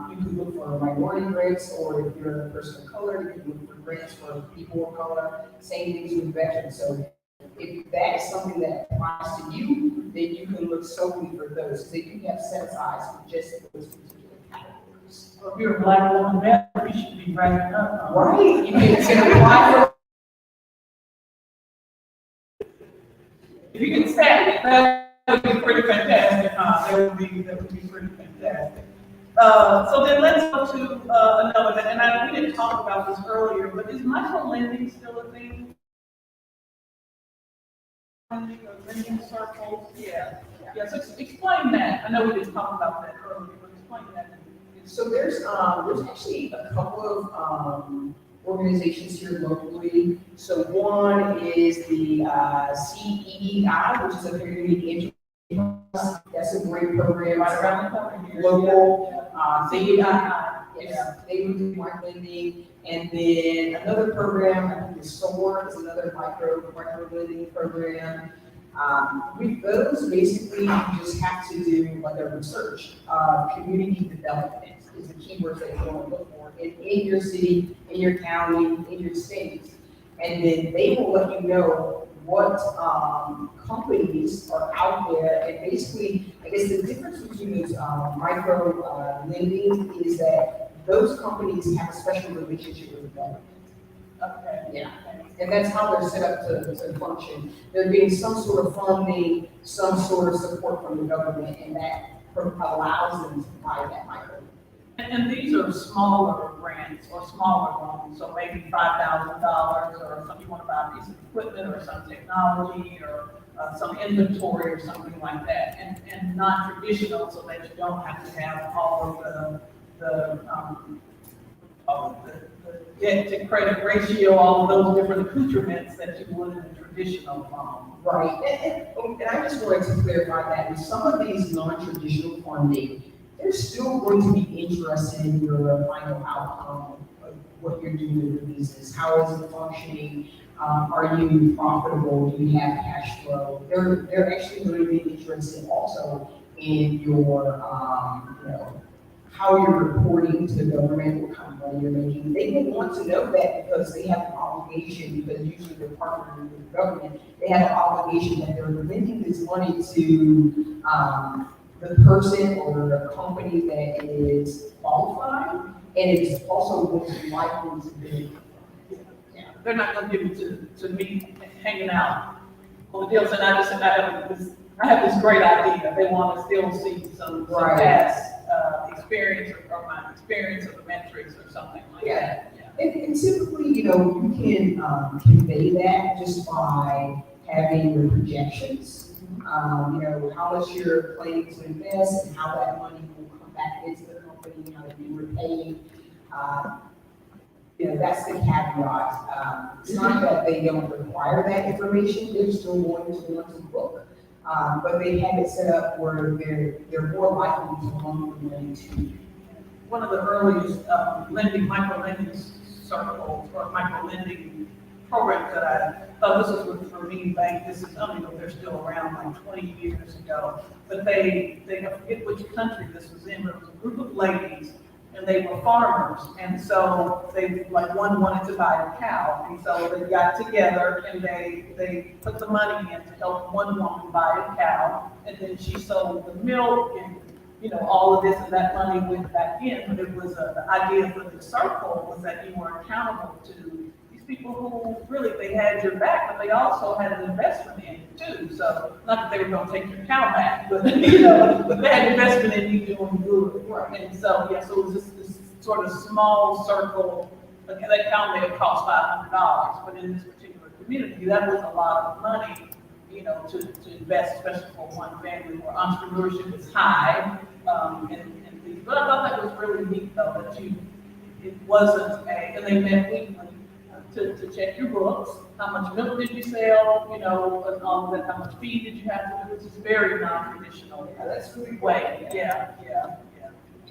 you can look for minority grants, or if you're a person of color, you can look for grants for people of color. Same things with veterans. So if that is something that applies to you, then you can look solely for those. They do have set aside for just those particular categories. So if you're a Black woman veteran, you should be ranking up. Right? You can apply for. If you can stand it, that would be pretty fantastic, huh? That would be pretty fantastic. So then let's go to another, and we didn't talk about this earlier, but is micro lending still a thing? Lending circles, yeah. Yeah, so explain that. I know we didn't talk about that earlier, but explain that. So there's actually a couple of organizations here locally. So one is the CEDI, which is a community education. That's a great program right around the corner here. Local. They would do micro lending, and then another program, I think the SOAR is another micro lending program. With those, basically, you just have to do like a research. Community development is the keywords that you want to look for in your city, in your county, in your state. And then they will let you know what companies are out there. And basically, I guess the difference between those micro lending is that those companies have a special relationship with the government. Okay. Yeah. And that's how they're set up to function. They're getting some sort of funding, some sort of support from the government, and that allows them to provide that micro. And these are smaller grants or smaller loans, so maybe $5,000, or something you want to buy a piece of equipment or some technology or some inventory or something like that, and non-traditional, so that you don't have to have all of the debt to credit ratio, all of those different accoutrements that you would in a traditional loan. Right, and I just wanted to clarify that with some of these non-traditional funding, they're still going to be interested in your final outcome of what you're doing with your business. How is it functioning? Are you profitable? Do you have cash flow? They're actually going to be interested also in your, how you're reporting to the government, what kind of money you're making. They will want to know that because they have an obligation, because usually they're partnering with the government, they have an obligation that they're lending this money to the person or the company that is qualified, and it's also going to be likely to be. Yeah. They're not going to give it to me hanging out on the deals, and I have this great idea. They want to still see some past experience or my experience of the metrics or something like that. Yeah. And typically, you can convey that just by having your projections. How much you're planning to invest and how that money will come back into the company, how it be repaid. That's the caveat. It's not that they don't require that information, they're still going to want to book but they have it set up where they're more likely to loan the money to you. One of the earliest micro lending circles or micro lending programs that I thought this was with Marine Bank. This is, I don't know if they're still around, like 20 years ago. But I forget which country this was in, but it was a group of ladies and they were farmers. And so one wanted to buy a cow. And so they got together and they put the money in to help one woman buy a cow. And then she sold the milk and all of this and that money went back in, but it was the idea for the circle was that you were accountable to these people who really, they had your back, but they also had an investment in it too. So not that they were gonna take your cow back, but but they had investment in you doing good. Right. And so, so it was this sort of small circle, that cow may have cost $500, but in this particular community, that was a lot of money, to invest, especially for one family where entrepreneurship is high. But I thought that was really neat though, that it wasn't and they met weekly to check your books, how much milk did you sell, and all of that, how much feed did you have to do, which is very non-traditional. That's really way. Yeah.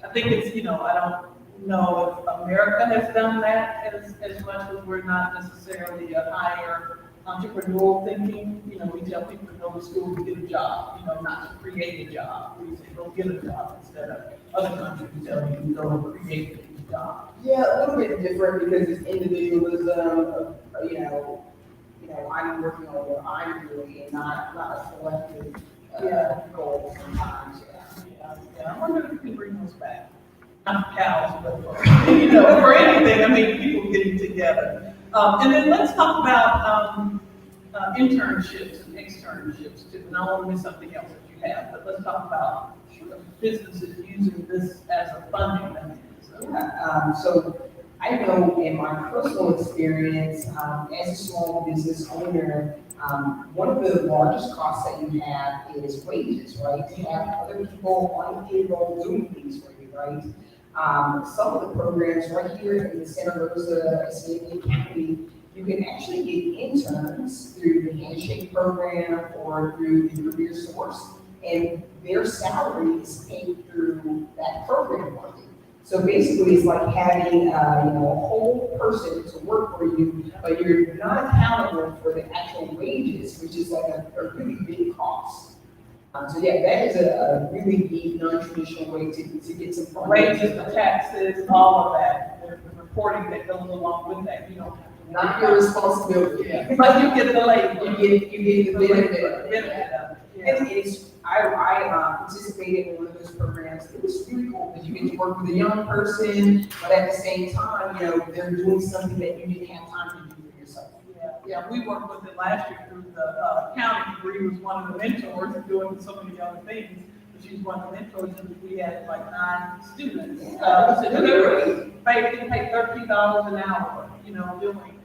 I think it's, I don't know if America has done that as much as we're not necessarily a higher entrepreneurial thinking. We tell people to go to school to get a job, not to create a job. We say go get a job instead of other countries tell you to go and create a job. Yeah, a little bit different because it's individualism. I'm working on what I'm doing and not a collective goal sometimes. I wonder if we can bring those back. Not for cows, but for anything. I mean, people getting together. And then let's talk about internships and externships too. And I want to miss something else that you have, but let's talk about businesses using this as a funding mechanism. So I know in my personal experience as a small business owner, one of the largest costs that you have is wages, right? To have other people on the payroll doing things for you, right? Some of the programs right here in the Santa Rosa County, you can actually get interns through the Handshake program or through the Career Source, and their salary is paid through that program funding. So basically, it's like having a whole person to work for you, but you're not accountable for the actual wages, which is like a really big cost. So that is a really neat, non-traditional way to get some funding. Wages, the taxes, all of that, the reporting that goes along with that, you don't have to. Not your responsibility. Yeah. But you get the labor. You get the benefit of it. of it. And I participated in one of those programs. It was really cool because you get to work with a young person, but at the same time, they're doing something that you didn't have time to do for yourself. Yeah, we worked with it last year through the accounting degree, was one of the mentors and doing so many other things. But she's one of the mentors, and we had like 9 students. So they were getting paid $13 an hour,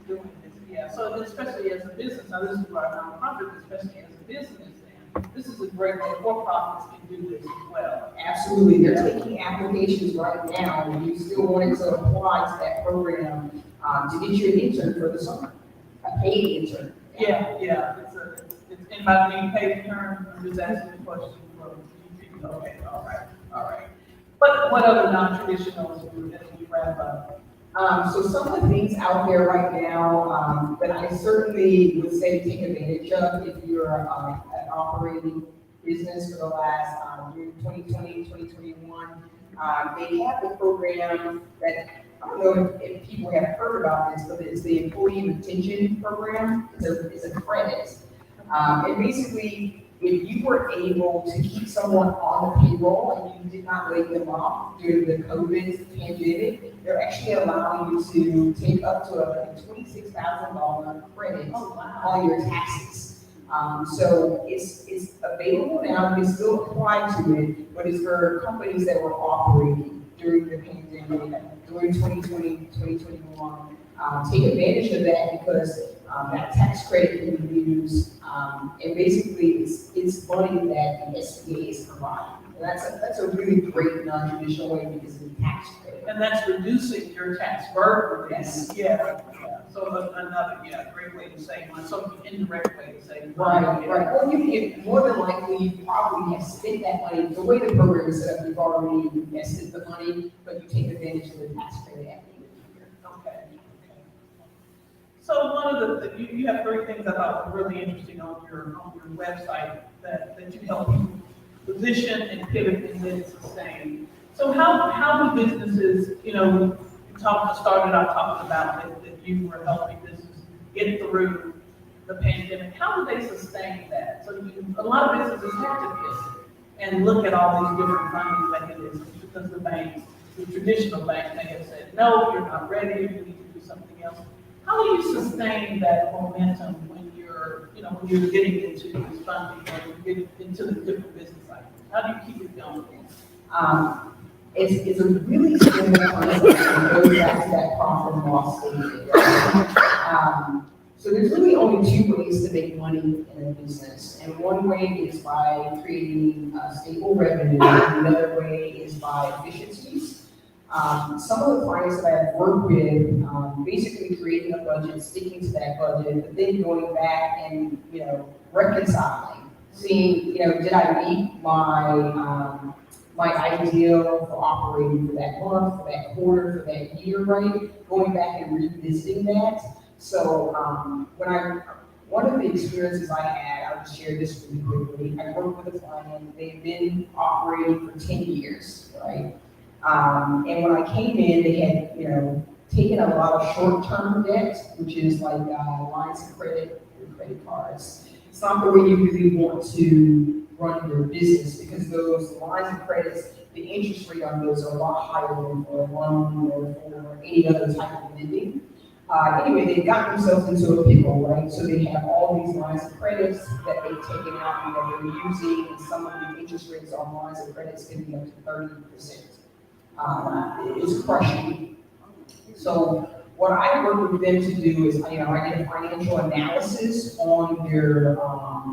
doing this. Yeah, so especially as a business, now this is our nonprofit, especially as a business, and this is a great way for-profits can do this as well. Absolutely, they're taking applications right now, and you still wanted to apply to that program to get you an intern for the summer, a paid intern. Yeah, it's anybody being paid intern, I'm just asking the question for you. Okay, all right. But what other non-traditionals do as we wrap up? So some of the things out there right now that I certainly would say take advantage of if you're an operating business for the last year, 2020, 2021, they have the program that, I don't know if people have heard about this, but it's the Employee Retention Program. It's a credit. And basically, if you were able to keep someone on the payroll and you did not lay them off during the COVID pandemic, they're actually allowing you to take up to a $26,000 credit on your taxes. So it's available now. You can still apply to it, but it's for companies that were operating during the pandemic, during 2020, 2021. Take advantage of that because that tax credit can be used, and basically it's money that the SBA is providing. And that's a really great non-traditional way because of the tax credit. And that's reducing your tax burden. Yes. Yeah. So another, yeah, great way to save money, so indirect way to save Right, money. right. Well, you can, more than likely, you probably have spent that money, the way the program is set up, you've already invested the money, but you take advantage of the tax credit at the end of the year. Okay. So one of the, you have three things I thought were really interesting on your website that you help people position and pivot and then sustain. So how do businesses, you know, started out talking about that you were helping businesses get through the pandemic. How do they sustain that? So a lot of businesses have to pivot and look at all these different funding mechanisms because the banks, the traditional banks, may have said, no, you're not ready, you need to do something else. How do you sustain that momentum when you're, you know, when you're getting into this funding or you get into the different business cycles? How do you keep it going? It's a really simple concept that goes back to that profit and loss statement. Right? So there's really only two ways to make money in a business. And one way is by creating stable revenue, and the other way is by efficiencies. Some of the clients that I've worked with, basically creating a budget, sticking to that budget, but then going back and, you know, reconciling, seeing, you know, did I meet my ideal for operating for that month, for that quarter, for that year, right? Going back and revisiting that. So one of the experiences I had, I'll just share this really quickly. I worked with a client, they've been operating for 10 years, right? And when I came in, they had, you know, taken a lot of short-term debt, which is like lines of credit and credit cards. It's not the way you really want to run your business because those lines of credits, the interest rate on those are a lot higher than for a loan or for any other type of lending. Anyway, they got themselves into a pickle, right? So they have all these lines of credits that they've taken out and that they're using, and some of the interest rates on lines of credits can be up to 30%. It's crushing. So what I work with them to do is, you know, I did a financial analysis on their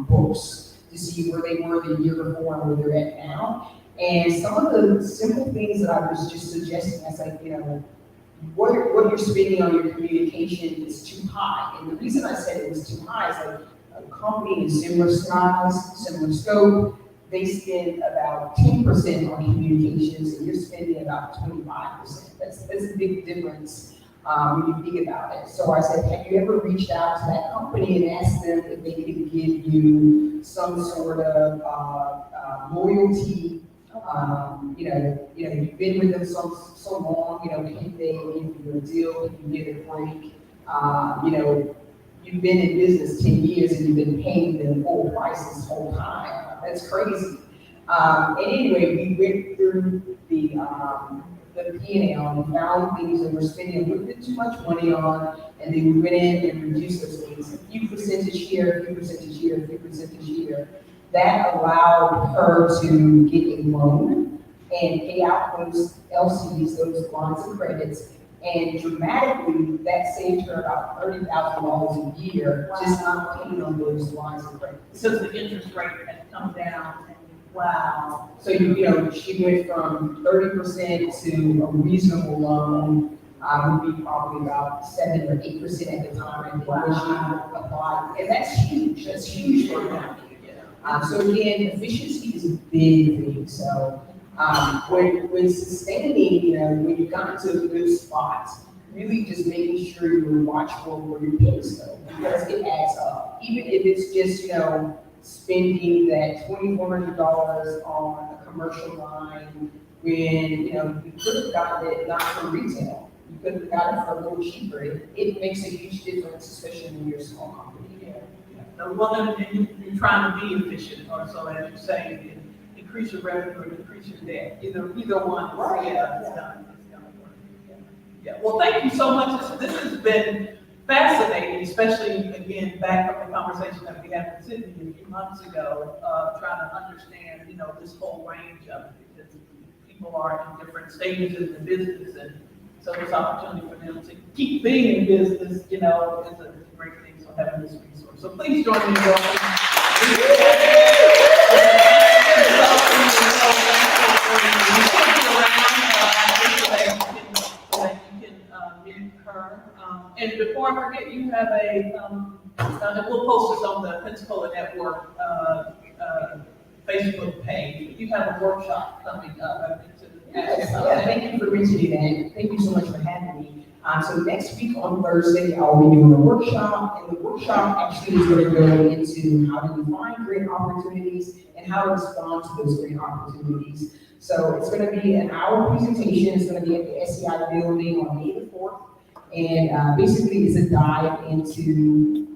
books to see where they were the year before and where they're at now. And some of the simple things that I was just suggesting, I said, you know, what you're spending on your communication is too high. And the reason I said it was too high is like a company in similar size, similar scope, they spend about 10% on communications, and you're spending about 25%. That's a big difference when you think about it. So I said, have you ever reached out to that company and asked them if they could give you some sort of loyalty? You've been with them so long, you know, can they give you a deal, can you get a break? You've been in business 10 years and you've been paying them full price this whole time. That's crazy. And anyway, we went through the P&L and found things that we're spending a little bit too much money on, and then we went in and reduced those things. A few percentage here, a few percentage here, a few percentage here. That allowed her to get a loan and pay out those LCs, those lines of credits, and dramatically that saved her about $30,000 a year just not paying on those lines of credit. Since the interest rate had come down. Wow. So she went from 30% to a reasonable loan, would be probably about 7 or 8% at the time, and when she applied, and that's huge. That's huge for them. So again, efficiency is a big thing. So when sustaining, when you got into a good spot, really just making sure you're watchful where your picks go, because it adds up. Even if it's just spending that $2,400 on a commercial line when you could have gotten it not from retail, you could have gotten it for a little cheaper. It makes a huge difference, especially when you're a small company. Well, then you're trying to be efficient, or so as you say, increase your revenue or decrease your debt. Either one. Right. Yeah, it's gonna work. Yeah. Well, thank you so much. This has been fascinating, especially again back from the conversation that we had with Sydney a few months ago, trying to understand, this whole range of it, because people are in different stages in the business, and so this opportunity for them to keep being in business, is a great thing. So having this resource, so please join me in welcoming. And before Margaret, you have we'll post this on the Pensacola Network, Facebook page. You have a workshop coming up. Yeah, thank you for mentioning that. Thank you so much for having me. So next week on Thursday, I'll be doing a workshop, and the workshop actually is going to go into how to define great opportunities and how to respond to those great opportunities. So it's going to be an hour presentation. It's going to be at the SEI building on May the 4th. And basically, it's a dive into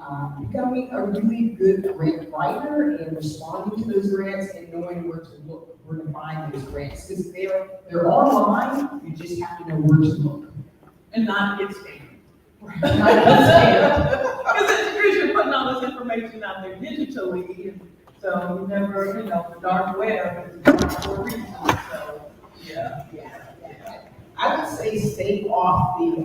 becoming a really good grant writer and responding to those grants and knowing where to look, where to find those grants. Because they're online, you just have to know where to look. And not get scammed. Not get Because you're putting all this information out there digitally, and so you never, the dark web is dark for a reason, so, yeah. I would say stay off the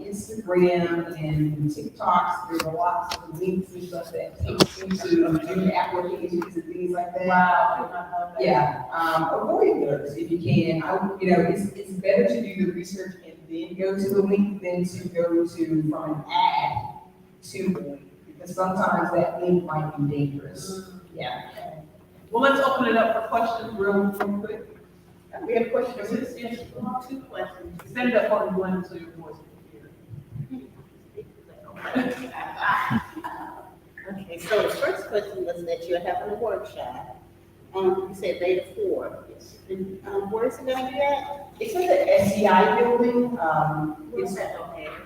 Instagram and TikToks. There's a lot of links and stuff that takes you to new applications and things like that. Wow. Yeah, avoid those if you can. It's better to do the research and then go to the link than to go to from an ad to the link, because sometimes that link might be dangerous. Yeah. Well, let's open it up for questions real quick. We have questions. Yes, two questions. Stand up on one so your voice can hear. Okay, so the first question was that you're having a workshop. You said May the 4th. And, where is it gonna be at? It's at the SEI building. Where's that located?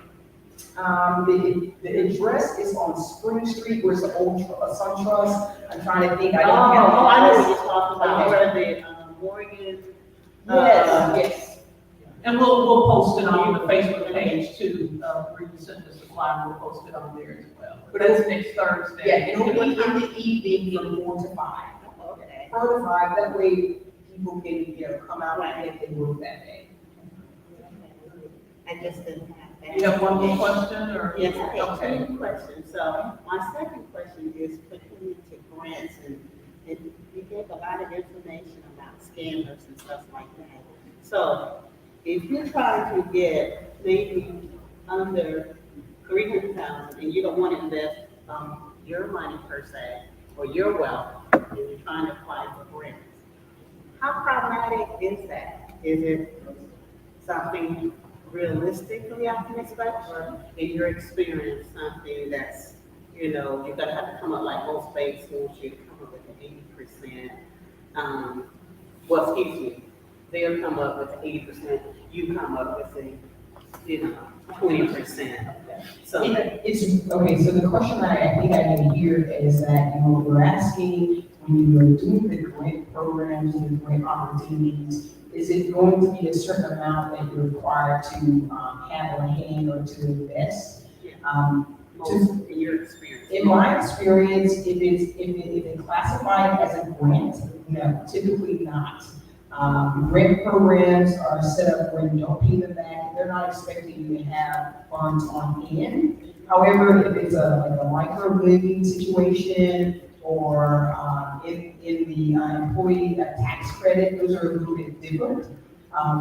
The address is on Spring Street, where it's the old Sun Trust. I'm trying to think. I know what you're talking about, where the Morgan. Yes. And we'll post it on the Facebook page too, where you send us a flyer, we'll post it on there as well. But that's next Thursday. Yeah, it'll be in the evening from 4 to 5. Okay. 4 to 5, that way people can, come out and if they work that day. I just didn't have that. You have one more question, or? Yes, I have Okay. two questions. So my second question is pertaining to grants, and you gave a lot of information about scammers and stuff like that. So if you're trying to get maybe under 300,000 and you don't want to invest your money per se or your wealth, and you're trying to apply for grants, how problematic is that? Is it something realistically I can expect, or in your experience, something that's, you're gonna have to come up like most banks want you to come up with an 80%, they'll come up with 80%, you come up with a, 20%. So It's, okay, so the question I think I need to hear is that, we're asking, when you're doing the grant programs and the grant opportunities, is it going to be a certain amount that you're required to have on hand or to invest? most in your experience. In my experience, if it's classified as a grant, no, typically not. Grant programs are set up where you don't pay them back. They're not expecting you to have funds on hand. However, if it's like a micro lending situation or in the employee tax credit, those are a little bit different.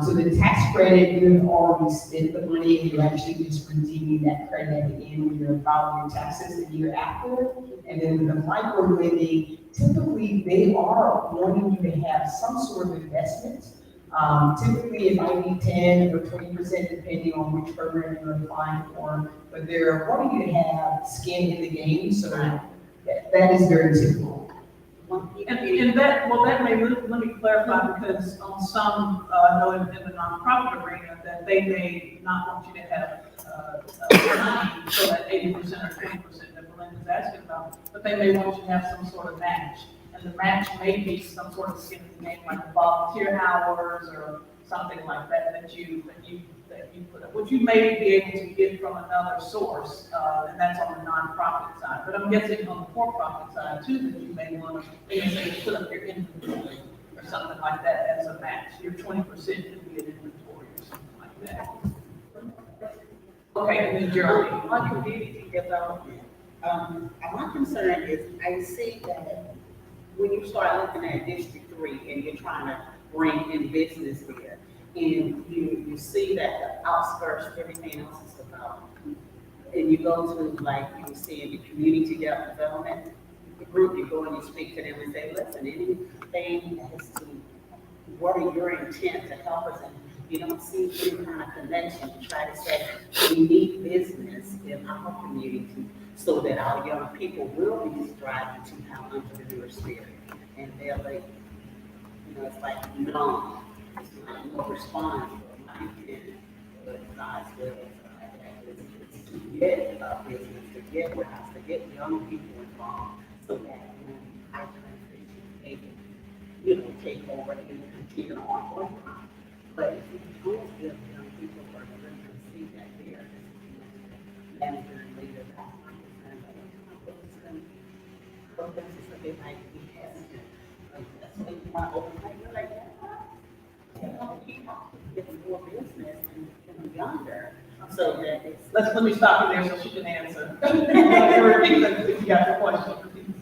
So the tax credit, you've already spent the money and you're actually just redeeming that credit at the end when you're filing your taxes the year after. And then with the micro lending, typically they are wanting you to have some sort of investment. Typically it might be 10 or 20% depending on which program you're applying for, but they're wanting you to have skin in the game, so that is very typical. And that may, let me clarify, because on some, I know in the nonprofit arena, that they may not want you to have, money, so that 80% or 20% that Belinda's asking about, but they may want you to have some sort of match. And the match may be some sort of skin in the game, like volunteer hours or something like that, that you put up, which you may be able to get from another source, and that's on the nonprofit side. But I'm guessing on the for-profit side too, that you may want to, maybe put up your inventory or something like that as a match. Your 20% could be an inventory or something like that. Okay, and then Jeremy. On community development, my concern is I see that when you start looking at District 3 and you're trying to bring in business there, and you see that the outskirts, everything else is about and you go to, like you were saying, the community development group, you go and you speak to them and say, listen, anything as to what are your intent to help us, and you don't see any kind of connection, you try to say, we need business in our community so that our young people will be striving to have entrepreneur spirit. And they're like, it's like, no, it's not no response, my intent, but God's will is to get a business, to get with us, to get young people involved, so that our country can take over and continue on going on. But if you don't give young people or let them see that they are manager and leader, that's not the so they might be hesitant. That's why you want to open like you're like that. People get more business and younger, so that it's. Let me stop you there so she can answer. You got the question.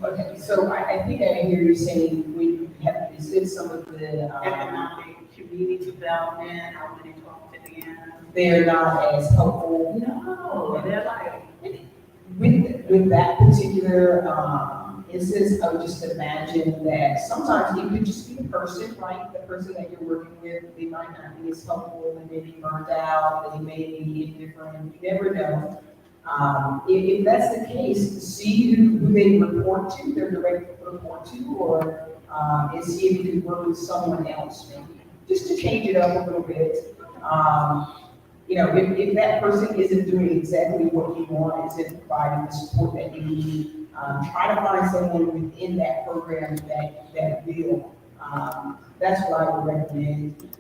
Okay, so I think I hear you saying we have visited some of the, Economic, community development, I went and talked to them. they're not as helpful. No, they're like, With that particular, instance, I would just imagine that sometimes it could just be the person, right? The person that you're working with, they might not be as helpful, they may be burned out, they may be indifferent, you never know. If that's the case, see who they report to, their direct report to, or, and see if you can work with someone else, maybe, just to change it up a little bit. If that person isn't doing exactly what you want, isn't providing the support that you need, try to find someone within that program that will. That's what I would recommend.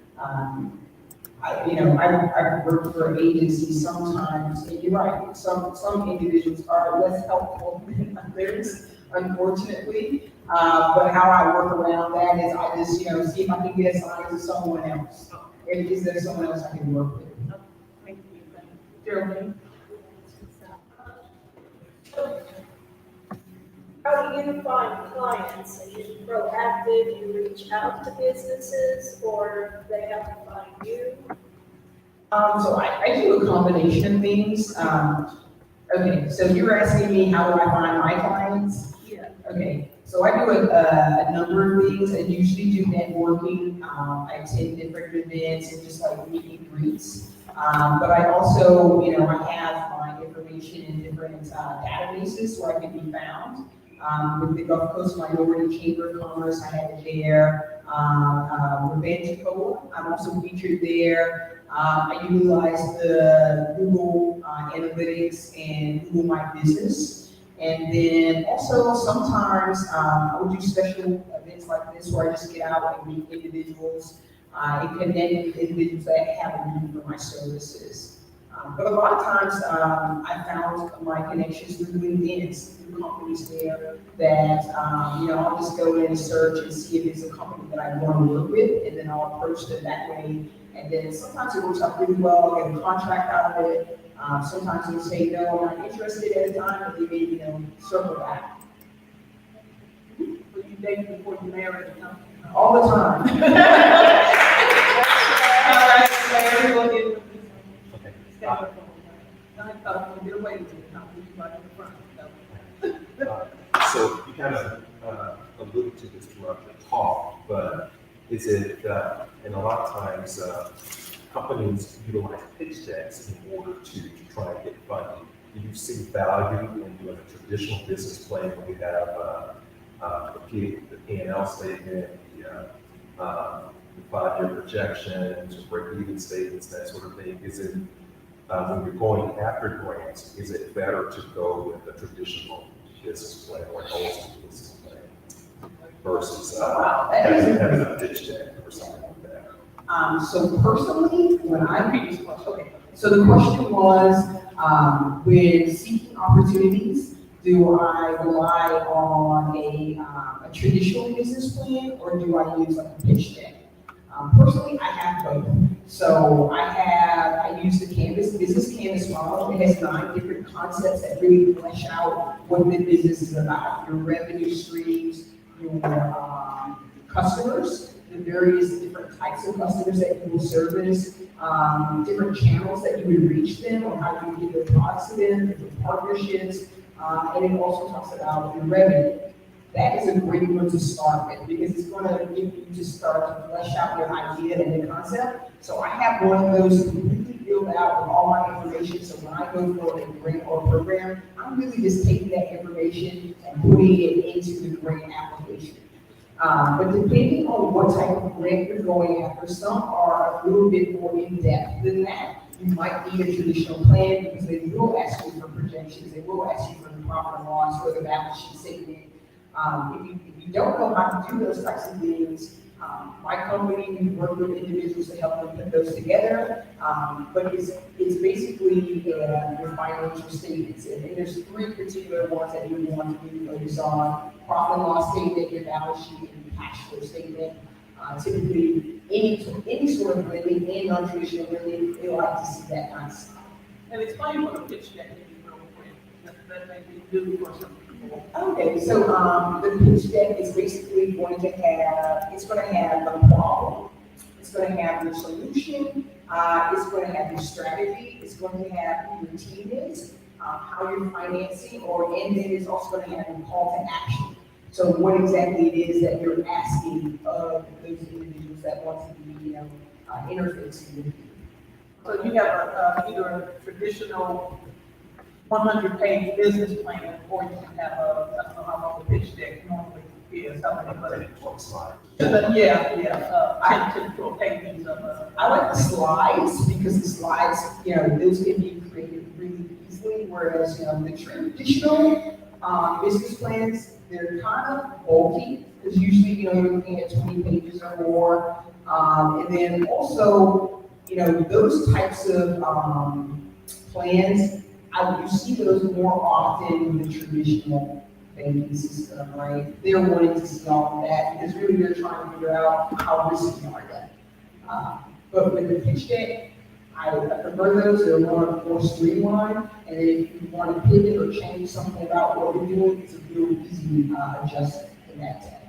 I've worked for agencies sometimes, and you're right, some individuals are less helpful than others, unfortunately. But how I work around that is I just, see if I can get assigned to someone else. Is there someone else I can work with? Thank you. Geraldine? How do you find clients? Are you proactive, you reach out to businesses, or they have to find you? So I do a combination of things. Okay, so you're asking me how do I find my clients? yeah. Okay, so I do a number of things. I usually do networking. I attend different events and just like meet and greets. But I also, I have my information in different databases where I can be found. With the Gulf Coast Minority Chamber of Commerce, I have it there. With Bantucola, I'm also featured there. I utilize the Google Analytics and Google My Business. And then also sometimes I would do special events like this where I just get out and meet individuals and connect with individuals that have a need for my services. But a lot of times I found my connections through LinkedIn, through companies there that, I'll just go in and search and see if it's a company that I want to work with, and then I'll approach them that way. And then sometimes it works out really well, I get a contract out of it. Sometimes they'll say, no, I'm not interested at a time, but they may, circle back. So you date before you marry the company? All the time. All right, so everyone get with this. Okay. Get away with it, not leave right in the front. So you kind of alluded to this throughout your talk, but is it, and a lot of times companies utilize pitch decks in order to try and get funding. Do you see value in doing a traditional business plan where we have the P&L statement, the 5-year projections, break-even statements, that sort of thing? Is it, when you're going after grants, is it better to go with a traditional business plan or an old school business plan versus having a pitch deck or something like that? So personally, so the question was, when seeking opportunities, do I rely on a traditional business plan or do I use like a pitch deck? Personally, I have both. So I use the business canvas model. It has 9 different concepts that really flesh out what the business is about. Your revenue streams, your customers, the the various different types of customers that you will service, different channels that you would reach them, or how you would get their products to them, different partnerships, and it also talks about your revenue. That is a great one to start with, because it's gonna give you to start to flesh out your idea and the concept. So I have one of those completely filled out with all my information, so when I go for a grant or program, I'm really just taking that information and putting it into the grant application. But depending on what type of grant you're going after, some are a little bit more in-depth than that. You might need a traditional plan, because they will ask you for projections, they will ask you for the profit and loss, for the balance sheet statement. If you don't know how to do those types of things, my company, we work with individuals to help them put those together. But it's basically your financial statements. And there's three particular ones that you want to really focus on: profit and loss statement, your balance sheet, and your cash flow statement. Typically, any sort of lending and non-traditional lending, they like to see that kind of stuff. And explain what a pitch deck is real quick. That may be good for some people. Okay, so the pitch deck is basically going to have, it's going to have a problem, it's going to have your solution, it's going to have your strategy, it's going to have who your team is, how you're financing, and then it's also going to have a call to action. So what exactly it is that you're asking of those individuals that want to be, interfacing with you. So you have either a traditional 100-page business plan, or you can have I don't know how long the pitch deck normally is, but 12 slides. yeah, 10 to 12 pages of, I like the slides, because the slides, those can be created really easily, whereas, the traditional business plans, they're kind of bulky, because usually, you're looking at 20 pages or more. And then also, those types of plans, you see those more often in the traditional banking system, right? They're wanting to see all of that, because really they're trying to figure out how risky are they. But with the pitch deck, I prefer those, they're more streamlined, and then if you want to pivot or change something about what we're doing, it's a real easy adjustment in that tab.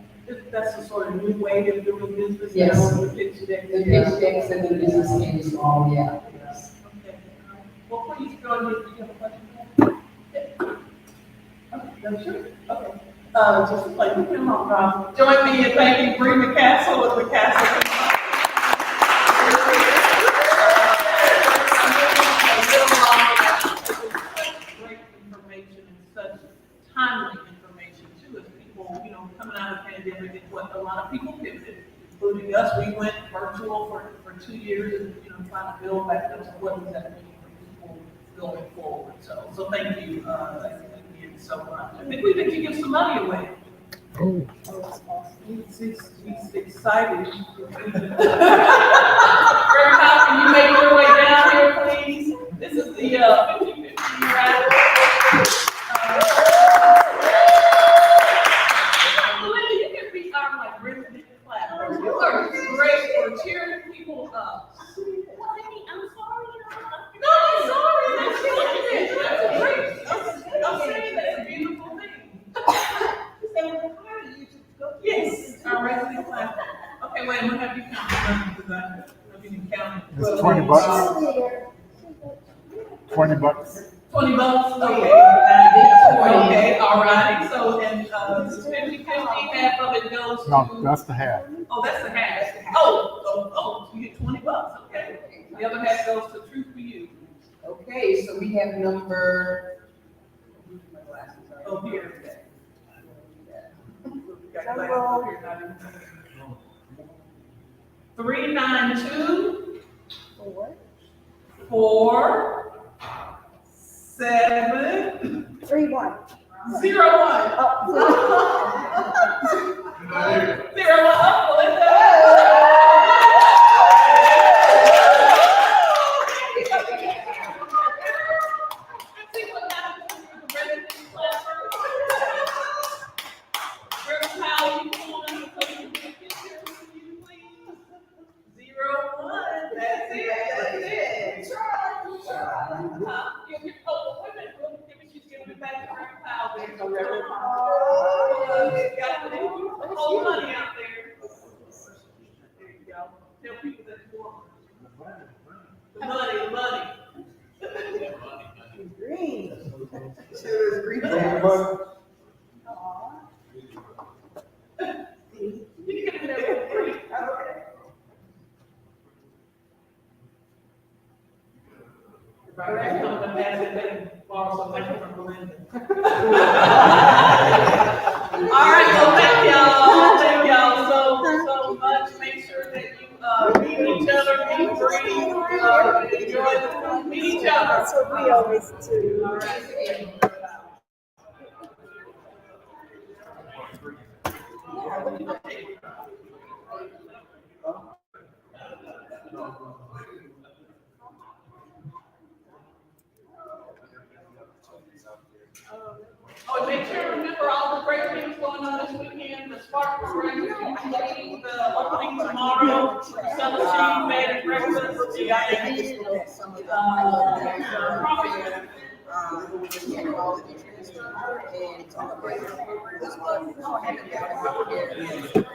that's the sort of new way of doing business. Yes. The pitch deck. The pitch decks and the business canvas, all, yeah. Yes. Okay. Well, please go ahead. Do you have a question? Okay, no, sure. Okay. Just like, come on, Rob. Join me in thanking Bree Castle with the Castle. Great information and such timely information too, as people, coming out of the pandemic, is what a lot of people pivoted, including us. We went virtual for 2 years and, trying to build back up to what does that mean for people going forward. So thank you, again so much. I think we need to give some money away. Oh, He's excited. Grandpa, can you make your way down here, please? This is the 50-50 raffle. Belinda, you can be our like resident clapper. You are great for cheering people up. I'm sorry. No, I'm sorry. That's good. That's great. I'm saying that's a beautiful thing. Yes, our resident clapper. Okay, wait, I'm gonna have you count the numbers, because I know you can count it. it's $20. $20. $20, okay. Okay, all right, so then, this is 50-50, half of it goes to. No, that's the half. Oh, that's the half. Oh, so you get $20, okay. The other half goes to True for You. Okay, so we have number, Oh, here. Got glasses up here, not even- 392 4 7 3-1. 0 1. 0 1. Oh, see what happens when you're the resident clapper. Reverend Powell, you come on and put your picture, will you please? 0 1. That's it. Oh, wait a minute. Maybe she's giving it back to Reverend Powell. There's no Reverend Powell. Got the whole money out there. Money. Green. So there's green bags. You can get it there for free. Okay. Right, that's something that they borrow something from Belinda. All right, well, thank y'all so much. Make sure that you, meet each other, meet free, enjoy the food, meet each other. That's what we always do. All right. Oh, and make sure to remember all the great things going on this weekend, the Spark Parade, the opening tomorrow, Celestine made a breakfast, And